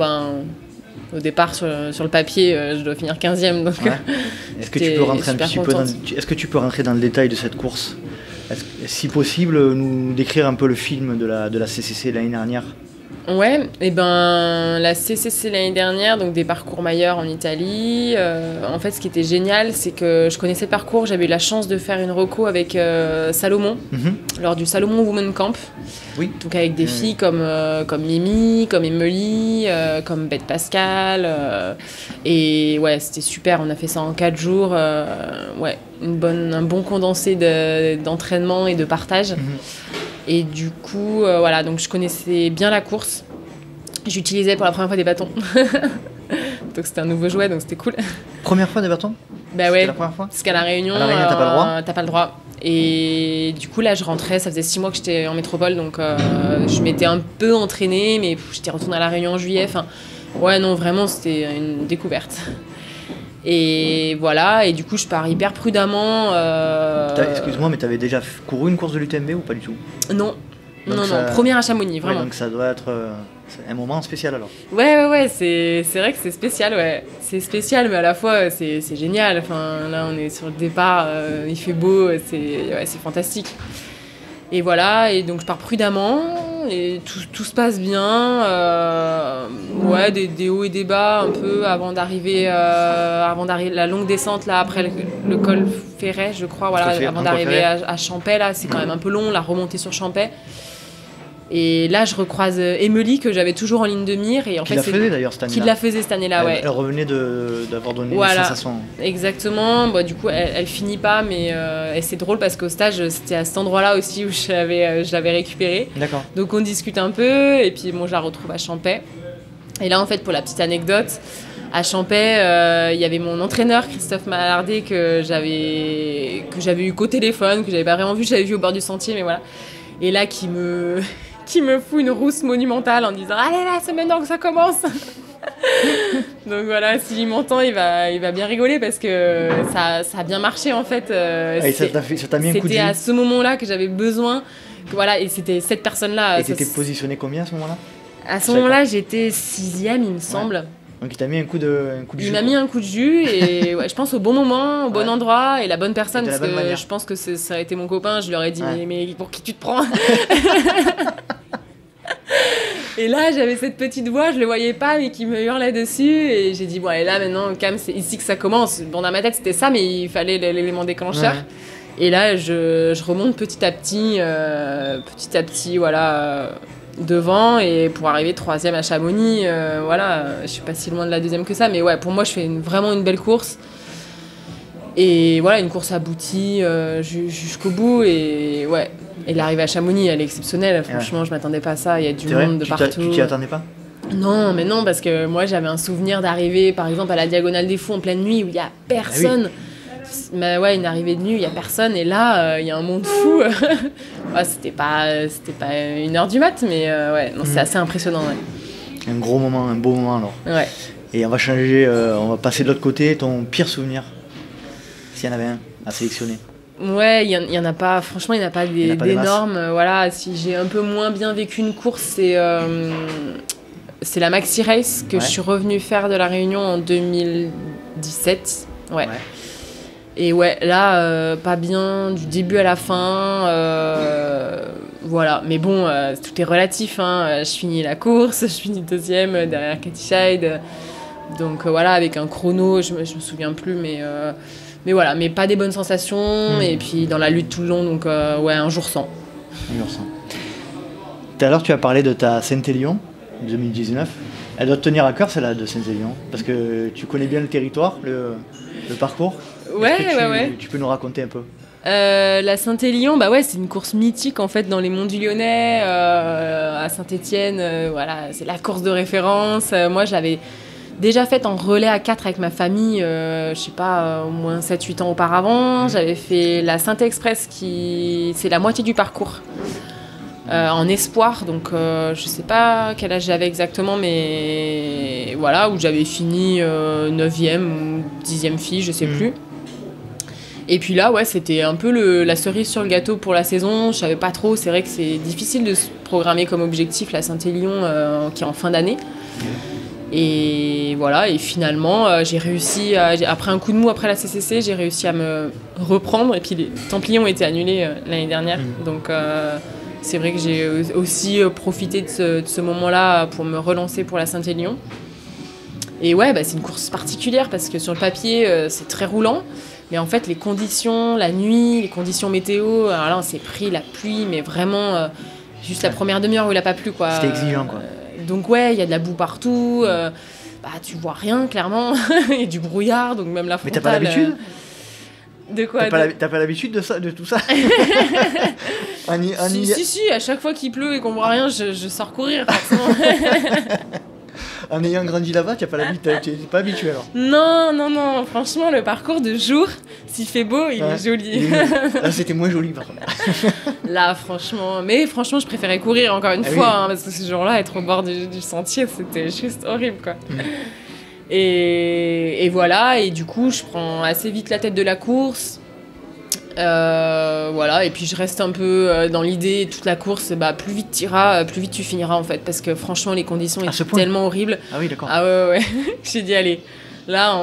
au départ sur le papier, je dois finir 15e. Donc, ouais. Est-ce que tu peux rentrer un petit peu est-ce que tu peux rentrer dans le détail de cette course? Si possible, nous décrire un peu le film de la CCC l'année dernière. Ouais, et la CCC l'année dernière, donc des parcours Mayer en Italie. En fait, ce qui était génial, c'est que je connaissais le parcours. J'avais eu la chance de faire une reco avec Salomon, lors du Salomon Women Camp. Oui. Donc avec des filles comme Mimi, comme Emily, comme Beth Pascal. Et ouais, c'était super. On a fait ça en 4 jours. Ouais, un bon condensé d'entraînement et de partage. Et du coup, voilà, donc je connaissais bien la course. J'utilisais pour la première fois des bâtons. Donc c'était un nouveau jouet, donc c'était cool. Première fois des bâtons? Bah ouais, la première fois? parce qu'à la Réunion, t'as pas le droit? T'as pas le droit. Et du coup, là, je rentrais, ça faisait 6 mois que j'étais en métropole, donc je m'étais un peu entraînée, mais j'étais retournée à la Réunion en juillet. Enfin, ouais, non, vraiment, c'était une découverte. Et voilà, et du coup je pars hyper prudemment. Excuse-moi, mais t'avais déjà couru une course de l'UTMB ou pas du tout? Non, non, première à Chamonix, vraiment. Ouais, donc ça doit être un moment spécial alors. Ouais, c'est vrai que c'est spécial, ouais. C'est spécial, mais à la fois c'est génial. Enfin, là on est sur le départ, il fait beau, c'est fantastique. Et voilà, et donc je pars prudemment. tout se passe bien. Ouais, des hauts et des bas un peu avant d'arriver la longue descente là après le col Ferret, je crois, voilà, avant d'arriver à Champais là, c'est quand même un peu long la remontée sur Champais. Et là, je recroise Émilie, que j'avais toujours en ligne de mire. Et en fait, la faisait d'ailleurs cette année-là. Qui la faisait cette année-là, ouais. Elle revenait d'avoir donné voilà, une sensation. Exactement. Bon, du coup, elle finit pas, mais et c'est drôle parce qu'au stage, c'était à cet endroit-là aussi où je l'avais récupérée. D'accord. Donc, on discute un peu, et puis bon, je la retrouve à Champais. Et là, en fait, pour la petite anecdote, à Champais, il y avait mon entraîneur, Christophe Malardet, que j'avais eu qu'au téléphone, que j'avais pas vraiment vu, j'avais vu au bord du sentier, mais voilà. Et là, qui me fout une rousse monumentale en disant « Allez là, c'est maintenant que ça commence !» Donc voilà, s'il m'entend, il va bien rigoler parce que ça a bien marché en fait. Et ça t'a mis un coup de jus. C'était à ce moment-là que j'avais besoin. Voilà, et c'était cette personne-là. Et t'étais positionnée combien à ce moment-là ? À ce moment-là, j'étais 6e, il me semble. Ouais. Donc il t'a mis un coup de jus. Il m'a mis un coup de jus et ouais, je pense au bon moment, au bon endroit et la bonne personne parce que je pense que ça a été mon copain. Je lui aurais dit mais pour qui tu te prends ? Et là, j'avais cette petite voix, je le voyais pas, mais qui me hurlait dessus. Et j'ai dit, bon, et là, maintenant, Cam, c'est ici que ça commence. Bon, dans ma tête, c'était ça, mais il fallait l'élément déclencheur. Ouais. Et là, je remonte petit à petit, voilà, devant. Et pour arriver 3e à Chamonix, voilà, je suis pas si loin de la 2e que ça. Mais ouais, pour moi, je fais vraiment une belle course. Et voilà, une course aboutie jusqu'au bout. Et ouais. Et l'arrivée à Chamonix, elle est exceptionnelle. Franchement, je m'attendais pas à ça. Il y a du monde de partout. Tu t'y attendais pas ? Non, mais non, parce que moi, j'avais un souvenir d'arriver, par exemple, à la Diagonale des Fous en pleine nuit où il y a personne. Mais ouais, une arrivée de nuit, il y a personne. Et là, il y a un monde fou. Ouais, c'était pas 1h du mat, mais ouais, non, c'est assez impressionnant. Ouais. Un gros moment, un beau moment alors. Ouais. Et on va changer, on va passer de l'autre côté. Ton pire souvenir, s'il y en avait un à sélectionner. Ouais, il y en a pas, franchement, il n'y en a pas d'énormes. Voilà, si j'ai un peu moins bien vécu une course, c'est la Maxi Race que je suis revenue faire de la Réunion en 2017. Ouais. Et ouais, là, pas bien du début à la fin. Voilà, mais bon, tout est relatif. Hein. Je finis la course, je finis 2e derrière Katy Scheid. Donc voilà, avec un chrono, je me souviens plus, mais voilà, mais pas des bonnes sensations, et puis dans la lutte tout le long, donc ouais, un jour sans. Un jour sans. Tout à l'heure, tu as parlé de ta Saint-Élion 2019. Elle doit te tenir à cœur, celle-là, de Saint-Élion, parce que tu connais bien le territoire, le parcours. Ouais. Tu peux nous raconter un peu ? La Saint-Élion, bah ouais, c'est une course mythique en fait dans les Monts du Lyonnais, à Saint-Étienne, voilà, c'est la course de référence. Moi, j'avais déjà faite en relais à 4 avec ma famille, je sais pas, au moins 7-8 ans auparavant. J'avais fait la Saint-Express, c'est la moitié du parcours, en espoir. Donc je sais pas quel âge j'avais exactement, mais voilà, où j'avais fini 9e ou 10e fille, je sais plus. Et puis là, ouais, c'était un peu la cerise sur le gâteau pour la saison. Je savais pas trop, c'est vrai que c'est difficile de se programmer comme objectif la Saint-Élion qui est en fin d'année. Et voilà, et finalement, j'ai réussi, après un coup de mou après la CCC, j'ai réussi à me reprendre. Et puis les Templiers ont été annulés l'année dernière. Donc c'est vrai que j'ai aussi profité de ce moment-là pour me relancer pour la Saint-Élion. Et ouais, bah, c'est une course particulière parce que sur le papier, c'est très roulant. Mais en fait, les conditions, la nuit, les conditions météo, alors là, on s'est pris la pluie, mais vraiment, juste la première demi-heure où il n'a pas plu, quoi. C'était exigeant, quoi. Donc ouais, il y a de la boue partout, bah, tu vois rien, clairement, et du brouillard, donc même la frontale... Mais t'as pas l'habitude De quoi T'as pas l'habitude de tout ça Si, à chaque fois qu'il pleut et qu'on voit rien, je sors courir, forcément. En ayant grandi là-bas, tu n'es pas habitué alors. Non, franchement, le parcours de jour, s'il fait beau, il est joli. Là, c'était moins joli par contre. Là, franchement, je préférais courir encore une fois, hein, parce que ce jour-là, être au bord du sentier, c'était juste horrible, quoi. Et voilà, et du coup, je prends assez vite la tête de la course. Voilà, et puis je reste un peu dans l'idée, toute la course, bah, plus vite tu iras, plus vite tu finiras en fait, parce que franchement les conditions étaient tellement horribles. Ah oui, d'accord. Ah ouais. J'ai dit allez, là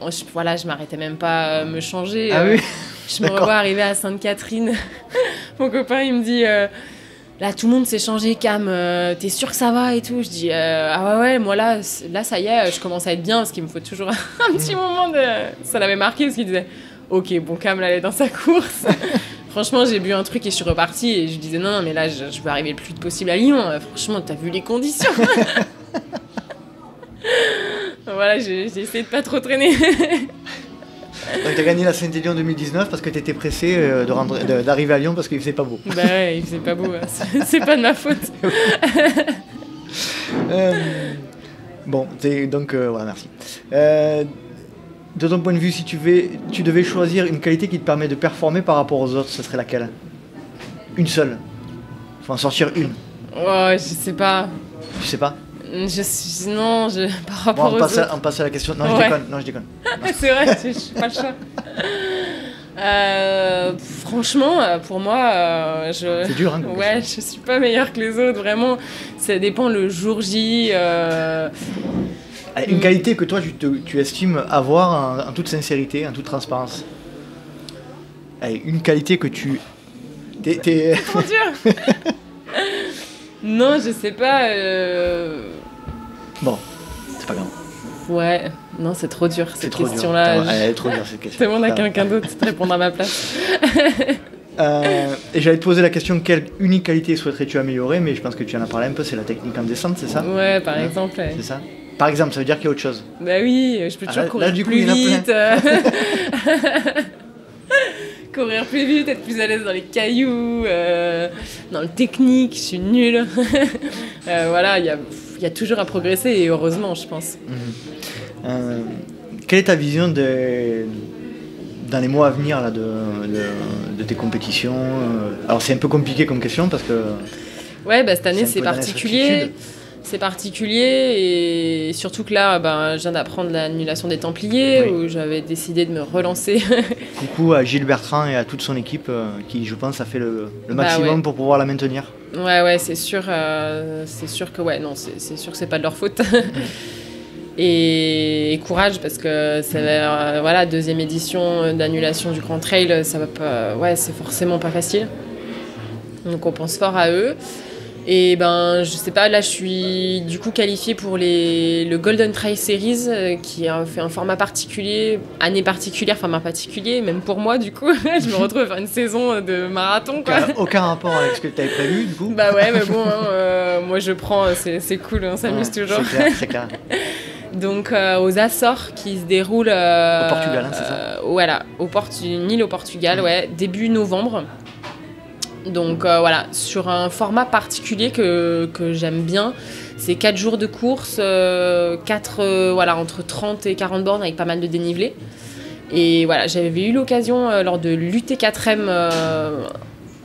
je m'arrêtais même pas à me changer. Ah oui. Je me revois arriver à Sainte-Catherine. Mon copain il me dit Là, tout le monde s'est changé, Cam, t'es sûr que ça va et tout? Je dis, ah ouais, moi là, ça y est, je commence à être bien parce qu'il me faut toujours un petit moment de... Ça l'avait marqué parce qu'il disait, ok, bon, Cam, là, elle est dans sa course. Franchement, j'ai bu un truc et je suis repartie et je disais, non, mais là, je veux arriver le plus vite possible à Lyon. Franchement, t'as vu les conditions? Voilà, j'ai essayé de pas trop traîner. Donc t'as gagné la Saint-Élion en 2019 parce que t'étais pressé d'arriver à Lyon parce qu'il faisait pas beau. Bah ouais, il faisait pas beau, c'est pas de ma faute. Bon, donc voilà, merci. De ton point de vue, si tu devais choisir une qualité qui te permet de performer par rapport aux autres, ce serait laquelle? Une seule. Faut en sortir une. Oh, je sais pas. Tu sais pas? Non, par rapport aux autres. On passe à la question. Non, je déconne. C'est vrai, je suis pas le choix. Franchement, pour moi, c'est dur, hein, ouais, je suis pas meilleure que les autres, vraiment. Ça dépend le jour J. Une qualité que toi, tu estimes avoir en toute sincérité, en toute transparence. Allez, une qualité que tu... T'es... Trop dur. Non, je sais pas. Bon, c'est pas grave. Ouais, non, c'est trop dur cette trop question-là. Dur. Elle est trop dure cette question. C'est bon, on a quelqu'un d'autre qui te répondre à ma place. Et j'allais te poser la question, quelle unique qualité souhaiterais-tu améliorer? Mais je pense que tu en as parlé un peu, c'est la technique en descente, c'est ça? Ouais, par exemple. Ouais. C'est ça? Par exemple, ça veut dire qu'il y a autre chose? Bah oui, je peux toujours courir du coup, plus vite. Courir plus vite, être plus à l'aise dans les cailloux, dans le technique, je suis nulle. Voilà, il y a toujours à progresser et heureusement, je pense. Quelle est ta vision dans les mois à venir là, de tes compétitions? Alors c'est un peu compliqué comme question parce que... Ouais, bah, cette année c'est particulier. C'est particulier et surtout que là, je viens d'apprendre l'annulation des Templiers, oui, où j'avais décidé de me relancer. Coucou à Gilles Bertrand et à toute son équipe qui, je pense, a fait le maximum pour pouvoir la maintenir. Ouais, c'est sûr que ouais, non, c'est sûr que c'est pas de leur faute. Et courage parce que voilà, deuxième édition d'annulation du Grand Trail, ça va pas, ouais, c'est forcément pas facile. Donc on pense fort à eux. Et je sais pas, là je suis du coup qualifiée pour le Golden Trail Series qui a fait un format particulier, année particulière, format particulier, même pour moi du coup. Je me retrouve à faire une saison de marathon quoi. Aucun rapport avec ce que tu avais prévu du coup. Bah ouais, mais bon, moi je prends, c'est cool, on s'amuse toujours. C'est clair. Donc aux Açores qui se déroulent... au Portugal, hein, c'est ça? Voilà, une île au Portugal, ouais, début novembre. Donc voilà, sur un format particulier que j'aime bien, c'est 4 jours de course, entre 30 et 40 bornes avec pas mal de dénivelé. Et voilà, j'avais eu l'occasion lors de l'UT4M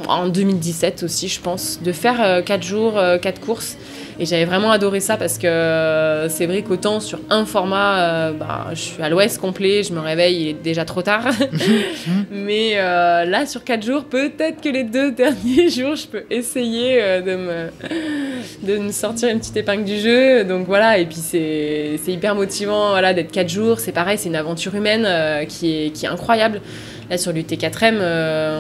en 2017 aussi, je pense, de faire 4 jours, 4 courses. Et j'avais vraiment adoré ça parce que c'est vrai qu'autant sur un format, je suis à l'ouest complet, je me réveille, il est déjà trop tard. Mais là, sur 4 jours, peut-être que les 2 derniers jours, je peux essayer de me sortir une petite épingle du jeu. Donc voilà, et puis c'est hyper motivant voilà, d'être 4 jours. C'est pareil, c'est une aventure humaine qui est incroyable. Là, sur l'UT4M,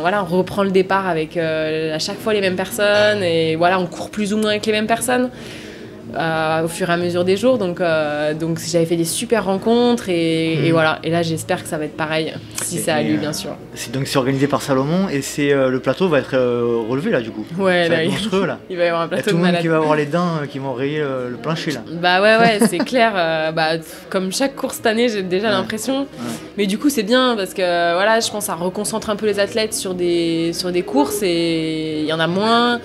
on reprend le départ avec à chaque fois les mêmes personnes et voilà, on court plus ou moins avec les mêmes personnes au fur et à mesure des jours. Donc j'avais fait des super rencontres et voilà. Et là, j'espère que ça va être pareil, si ça a lieu, bien sûr. C'est organisé par Salomon et le plateau va être relevé là, du coup. Ouais, ça va être monstrueux là. Il va y avoir un plateau de malade. Tout le monde qui va avoir les dents qui vont rayer le plancher là. Bah ouais, c'est clair. Comme chaque course cette année, j'ai déjà l'impression. Ouais. Mais du coup, c'est bien parce que voilà, je pense que ça reconcentre un peu les athlètes sur des courses et il y en a moins.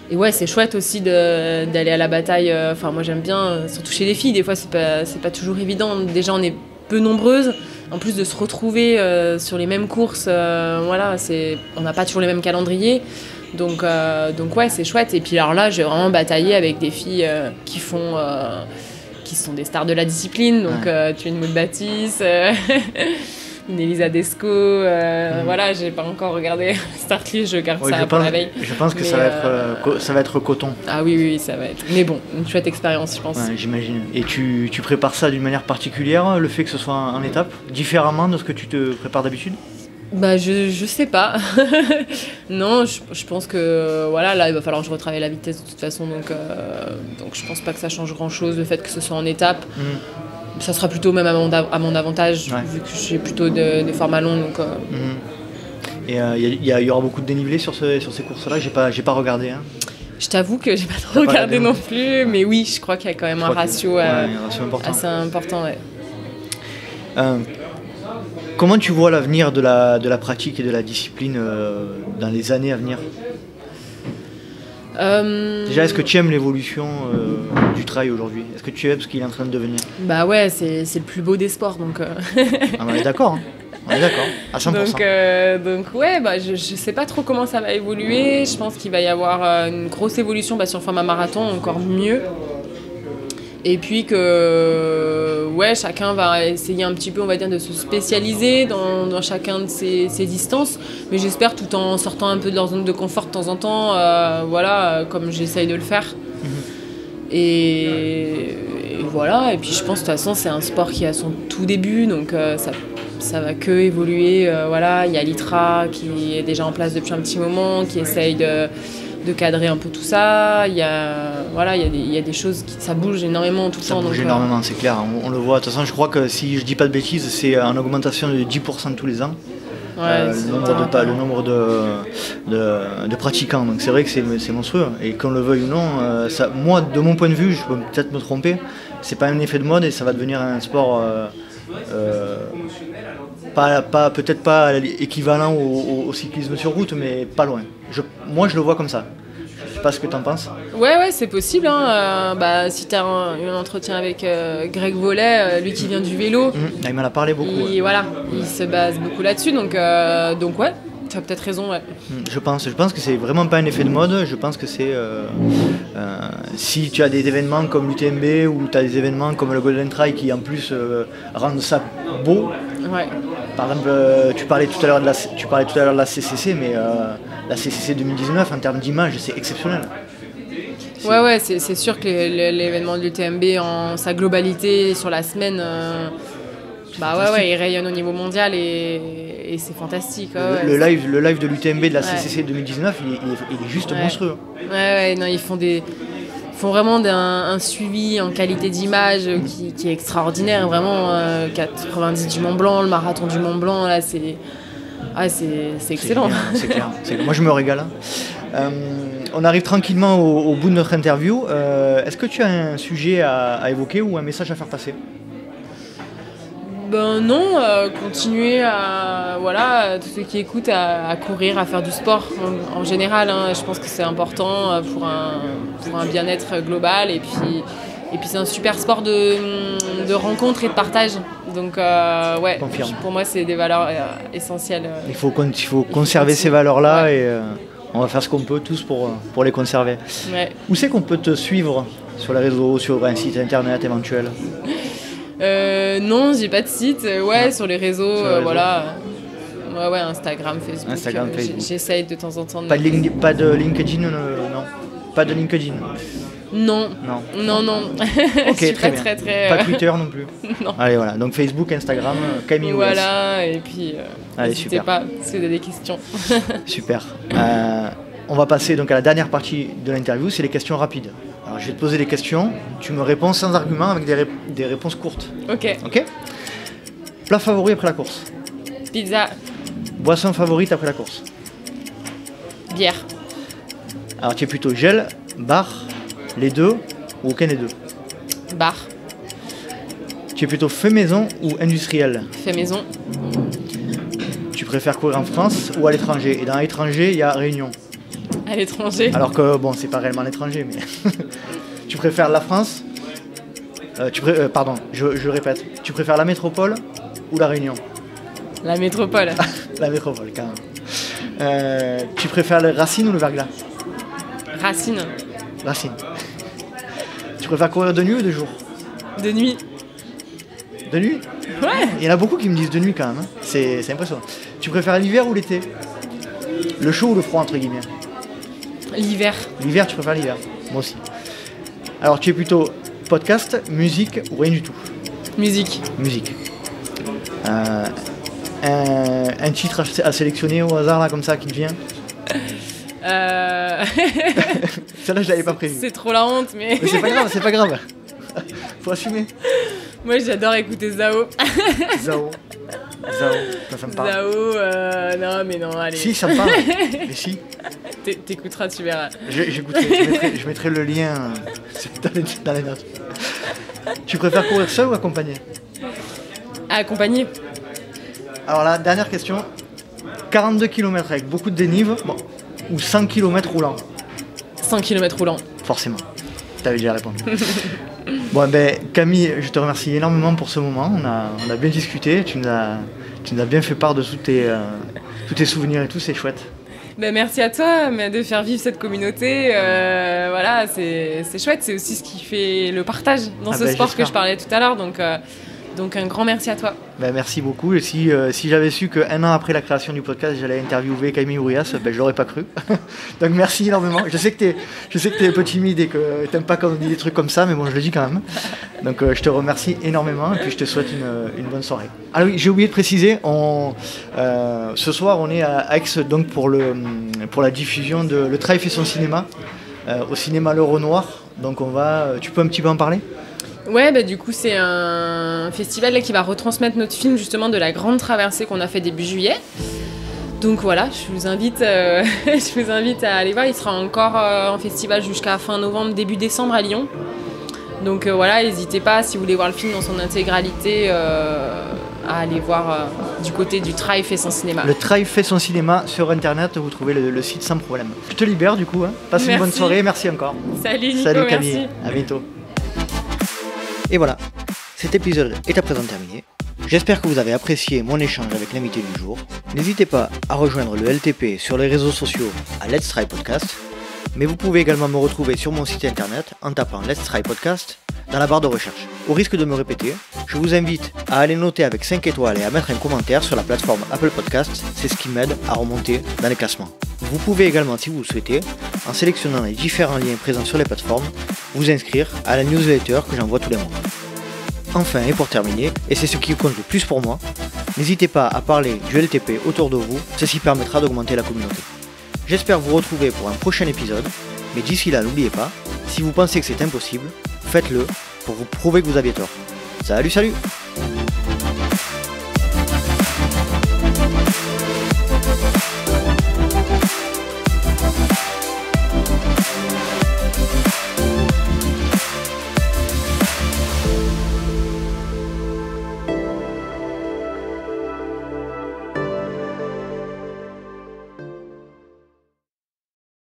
Et ouais, c'est chouette aussi d'aller à la bataille. Enfin, moi j'aime bien, surtout chez les filles, des fois c'est pas toujours évident. Déjà, on est peu nombreuses. En plus de se retrouver sur les mêmes courses, on n'a pas toujours les mêmes calendriers. Donc ouais, c'est chouette. Et puis alors là, j'ai vraiment bataillé avec des filles qui sont des stars de la discipline. Donc tu es une Maud Baptiste, une Elisa Desco. Voilà, j'ai pas encore regardé Startlist, je garde ça pour la veille. Je pense que ça va être coton. Ah oui, ça va être. Mais bon, une chouette expérience, je pense. Ouais, j'imagine. Et tu prépares ça d'une manière particulière, le fait que ce soit en étape, différemment de ce que tu te prépares d'habitude? Bah je sais pas. Non, je pense que voilà, là il va falloir que je retravaille la vitesse de toute façon, donc je pense pas que ça change grand chose le fait que ce soit en étape. Ça sera plutôt même à mon avantage, vu que j'ai plutôt des formats longs. Donc, Et il y aura beaucoup de dénivelé sur ces courses-là, j'ai pas regardé. Hein. Je t'avoue que j'ai pas trop regardé non plus, mais oui, je crois qu'il y a quand même un ratio, important. assez important. Ouais. Comment tu vois l'avenir de la pratique et de la discipline dans les années à venir ? Déjà, est-ce que tu aimes l'évolution du trail aujourd'hui ? Est-ce que tu aimes ce qu'il est en train de devenir ? Bah ouais, c'est le plus beau des sports, donc... On est d'accord, hein. On est d'accord, à 100%. Donc ouais, bah, je sais pas trop comment ça va évoluer. Je pense qu'il va y avoir une grosse évolution sur le format marathon, encore mieux. Et puis que chacun va essayer un petit peu, on va dire, de se spécialiser dans chacun de ces distances. Mais j'espère tout en sortant un peu de leur zone de confort de temps en temps, comme j'essaye de le faire. Et voilà, et puis je pense de toute façon c'est un sport qui a son tout début, donc ça va que évoluer. Il y a l'ITRA qui est déjà en place depuis un petit moment, qui essaye de cadrer un peu tout ça. Il y a des choses ça bouge énormément tout le temps. Ça bouge énormément, c'est clair, on le voit. De toute façon, je crois que si je dis pas de bêtises, c'est en augmentation de 10% tous les ans. Le nombre de pratiquants, donc c'est vrai que c'est monstrueux, et qu'on le veuille ou non, moi de mon point de vue, je peux peut-être me tromper, c'est pas un effet de mode et ça va devenir un sport peut-être pas équivalent au cyclisme sur route, mais pas loin. Moi je le vois comme ça. Je sais pas ce que t'en penses. Ouais, c'est possible. Si t'as eu un entretien avec Greg Vollet, lui qui vient du vélo, il m'en a parlé beaucoup. Il se base beaucoup là-dessus, donc ouais, tu as peut-être raison. Ouais. Je pense que c'est vraiment pas un effet de mode. Je pense que c'est si tu as des événements comme l'UTMB ou tu as des événements comme le Golden Trail qui en plus rendent ça beau. Ouais. Par exemple, tu parlais tout à l'heure de la CCC, mais la CCC 2019 en termes d'image, c'est exceptionnel. Ouais, c'est sûr que l'événement de l'UTMB en sa globalité sur la semaine, il rayonne au niveau mondial et c'est fantastique. Le live de l'UTMB de la CCC 2019, il est juste monstrueux. Ils font vraiment un suivi en qualité d'image qui est extraordinaire. Vraiment, 90 du Mont Blanc, le marathon du Mont Blanc, là, c'est excellent. C'est clair. Moi, je me régale. On arrive tranquillement au bout de notre interview. Est-ce que tu as un sujet à évoquer ou un message à faire passer ? Non, continuer tous ceux qui écoutent à courir, à faire du sport en général. Je pense que c'est important pour un bien-être global. Et puis c'est un super sport de rencontre et de partage. Donc pour moi c'est des valeurs essentielles. Il faut conserver ces valeurs-là et on va faire ce qu'on peut tous pour les conserver. Ouais. Où c'est qu'on peut te suivre sur les réseaux, sur un site internet éventuel ? Non, j'ai pas de site. Sur les réseaux, Instagram, Facebook. J'essaye de temps en temps. Pas de LinkedIn, non. Pas de LinkedIn. Non. Ok, très bien. Très, Pas Twitter non plus. Non. Allez, voilà. Donc Facebook, Instagram, Camille Ouest. Et puis n'hésitez pas si vous avez des questions. Super. On va passer donc à la dernière partie de l'interview, c'est les questions rapides. Alors je vais te poser des questions, tu me réponds sans argument avec des réponses courtes. Ok. Plat favori après la course ? Pizza. Boisson favorite après la course ? Bière. Alors tu es plutôt gel, bar, les deux ou aucun des deux ? Bar. Tu es plutôt fait maison ou industriel ? Fait maison. Tu préfères courir en France ou à l'étranger ? Et dans l'étranger, il y a Réunion. À l'étranger. Alors que c'est pas réellement l'étranger, mais tu préfères la France ? Je répète. Tu préfères la métropole ou la Réunion ? La métropole. La métropole, quand même. Tu préfères le Racine ou le Verglas ? Racine. Tu préfères courir de nuit ou de jour ? De nuit. De nuit ? Ouais. Il y en a beaucoup qui me disent de nuit quand même. C'est impressionnant. Tu préfères l'hiver ou l'été ? Le chaud ou le froid, entre guillemets ? L'hiver. L'hiver, tu préfères l'hiver ? Moi aussi. Alors, tu es plutôt podcast, musique ou rien du tout ? Musique. Un titre à sélectionner au hasard là comme ça qui te vient? Celle-là je l'avais pas prévu. C'est trop la honte mais c'est pas grave. Faut assumer. Moi j'adore écouter Zao. Zao, ça me parle. Zao, non mais non, allez. Si, ça me parle. Mais si. T'écouteras, tu verras. J'écouterai, je mettrai le lien dans les notes. Tu préfères courir seul ou accompagné? Accompagné. Alors là, dernière question. 42 km avec beaucoup de dénive, bon, ou 100 km roulant? 100 km roulant. Forcément. T'avais déjà répondu. Bon, ben Camille, je te remercie énormément pour ce moment. On a bien discuté. Tu nous as bien fait part de tous tes souvenirs et tout. C'est chouette. Ben, merci à toi de faire vivre cette communauté. Voilà, c'est chouette. C'est aussi ce qui fait le partage dans ce sport que je parlais tout à l'heure. Donc un grand merci à toi. Ben, merci beaucoup. Et si j'avais su qu'un an après la création du podcast, j'allais interviewer Camille Ourias, ben, je l'aurais pas cru. Donc merci énormément. Je sais que t'es un peu timide et que t'aimes pas quand on dit des trucs comme ça, mais bon, je le dis quand même. Donc je te remercie énormément et puis je te souhaite une bonne soirée. Ah oui, j'ai oublié de préciser, ce soir on est à Aix donc pour la diffusion de Le Trail fait son cinéma au cinéma Le Renoir. Donc tu peux un petit peu en parler? Ouais, bah du coup c'est un festival là, qui va retransmettre notre film justement de la grande traversée qu'on a fait début juillet. Donc voilà, je vous invite à aller voir. Il sera encore en festival jusqu'à fin novembre, début décembre à Lyon. Donc voilà, n'hésitez pas si vous voulez voir le film dans son intégralité à aller voir du côté du Trail fait son cinéma. Le Trail fait son cinéma sur internet, vous trouvez le site sans problème. Je te libère du coup, hein. Passe une bonne soirée, merci encore. Salut Nico, salut Camille, merci. À bientôt. Et voilà, cet épisode est à présent terminé. J'espère que vous avez apprécié mon échange avec l'invité du jour. N'hésitez pas à rejoindre le LTP sur les réseaux sociaux à Let's Try Podcast. Mais vous pouvez également me retrouver sur mon site internet en tapant Let's Try Podcast dans la barre de recherche. Au risque de me répéter, je vous invite à aller noter avec 5 étoiles et à mettre un commentaire sur la plateforme Apple Podcast. C'est ce qui m'aide à remonter dans les classements. Vous pouvez également, si vous le souhaitez, en sélectionnant les différents liens présents sur les plateformes, vous inscrire à la newsletter que j'envoie tous les mois. Enfin, et pour terminer, et c'est ce qui compte le plus pour moi, n'hésitez pas à parler du LTP autour de vous, ceci permettra d'augmenter la communauté. J'espère vous retrouver pour un prochain épisode, mais d'ici là, n'oubliez pas, si vous pensez que c'est impossible, faites-le pour vous prouver que vous aviez tort. Salut, salut!